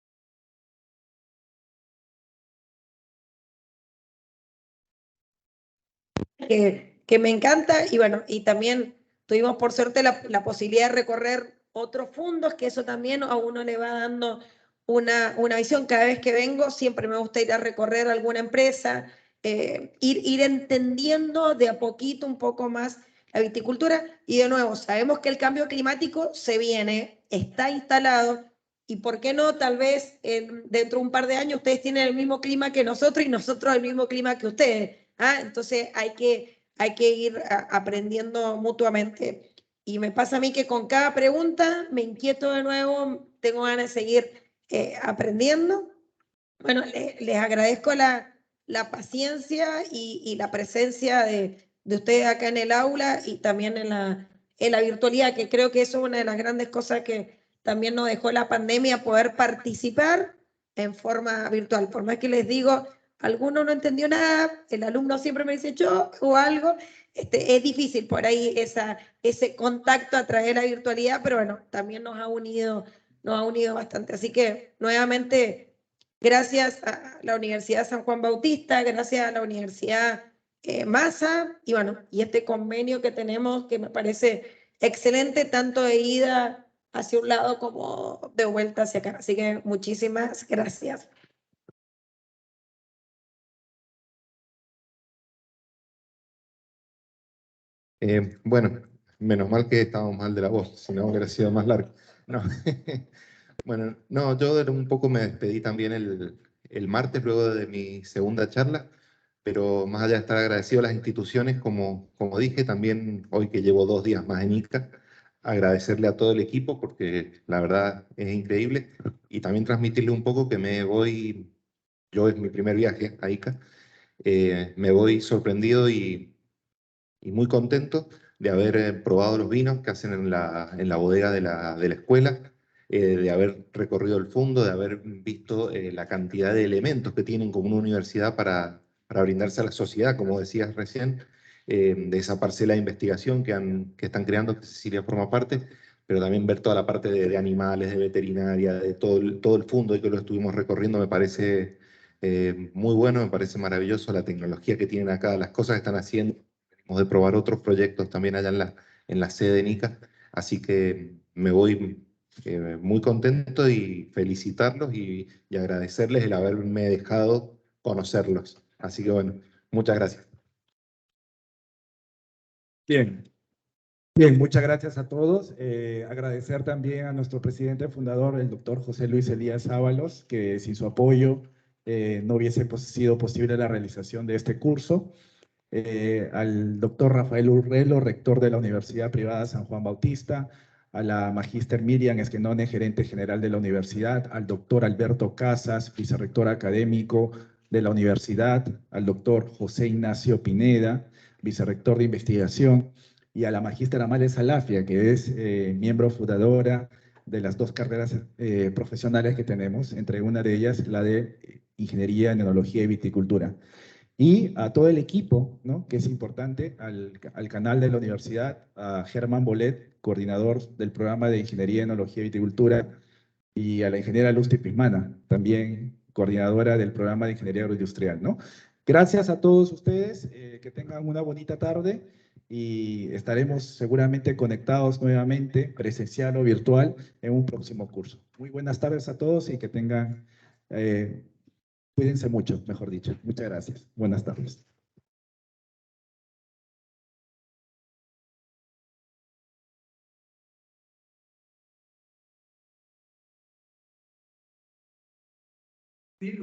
que me encanta y bueno, y también tuvimos por suerte la posibilidad de recorrer otros fundos, que eso también a uno le va dando una visión. Cada vez que vengo siempre me gusta ir a recorrer alguna empresa, ir entendiendo de a poquito un poco más la viticultura y de nuevo, sabemos que el cambio climático se viene, está instalado y por qué no, tal vez dentro de un par de años ustedes tienen el mismo clima que nosotros y nosotros el mismo clima que ustedes. Entonces hay que ir aprendiendo mutuamente. Y me pasa a mí que con cada pregunta me inquieto de nuevo, tengo ganas de seguir aprendiendo. Bueno, les agradezco la paciencia y la presencia de ustedes acá en el aula y también en la virtualidad, que creo que eso es una de las grandes cosas que también nos dejó la pandemia, poder participar en forma virtual. Por más que les digo, alguno no entendió nada, el alumno siempre me dice yo o algo, es difícil por ahí ese contacto a través de la virtualidad, pero bueno, también nos ha unido nos ha unido bastante. Así que nuevamente, gracias a la Universidad San Juan Bautista, gracias a la Universidad Massa, y bueno, y este convenio que tenemos que me parece excelente, tanto de ida hacia un lado como de vuelta hacia acá. Así que muchísimas gracias. Bueno, menos mal que estábamos mal de la voz, si no hubiera sido más largo. No. Bueno, no, yo un poco me despedí también el martes luego de mi segunda charla, pero más allá de estar agradecido a las instituciones, como dije, también hoy que llevo 2 días más en ICA, agradecerle a todo el equipo porque la verdad es increíble y también transmitirle un poco que me voy, yo es mi primer viaje a ICA, me voy sorprendido y muy contento de haber probado los vinos que hacen en la bodega de la escuela, de haber recorrido el fondo, de haber visto la cantidad de elementos que tienen como una universidad para brindarse a la sociedad, como decías recién, de esa parcela de investigación que están creando, que Cecilia forma parte, pero también ver toda la parte de animales, de veterinaria, de todo el fondo y que lo estuvimos recorriendo, me parece muy bueno, me parece maravilloso la tecnología que tienen acá, las cosas que están haciendo de probar otros proyectos también allá en la sede de NICA, así que me voy muy contento y felicitarlos y agradecerles el haberme dejado conocerlos. Así que bueno, muchas gracias. Bien. Bien, muchas gracias a todos. Agradecer también a nuestro presidente fundador, el doctor José Luis Elías Ábalos, que sin su apoyo no hubiese sido posible la realización de este curso. Al doctor Rafael Urrelo, rector de la Universidad Privada San Juan Bautista, a la magíster Miriam Esquenone, gerente general de la universidad, al doctor Alberto Casas, vicerrector académico de la universidad, al doctor José Ignacio Pineda, vicerrector de investigación, y a la magíster Amalia Salafia, que es miembro fundadora de las 2 carreras profesionales que tenemos, entre una de ellas la de Ingeniería en Enología y Viticultura. Y a todo el equipo, ¿no?, que es importante, al canal de la universidad, a Germán Bolet, coordinador del programa de Ingeniería, Enología y Viticultura, y a la ingeniera Luz Pismana, también coordinadora del programa de Ingeniería Agroindustrial, ¿no? Gracias a todos ustedes, que tengan una bonita tarde y estaremos seguramente conectados nuevamente, presencial o virtual, en un próximo curso. Muy buenas tardes a todos y que tengan... cuídense mucho, mejor dicho. Muchas gracias. Buenas tardes. Sí.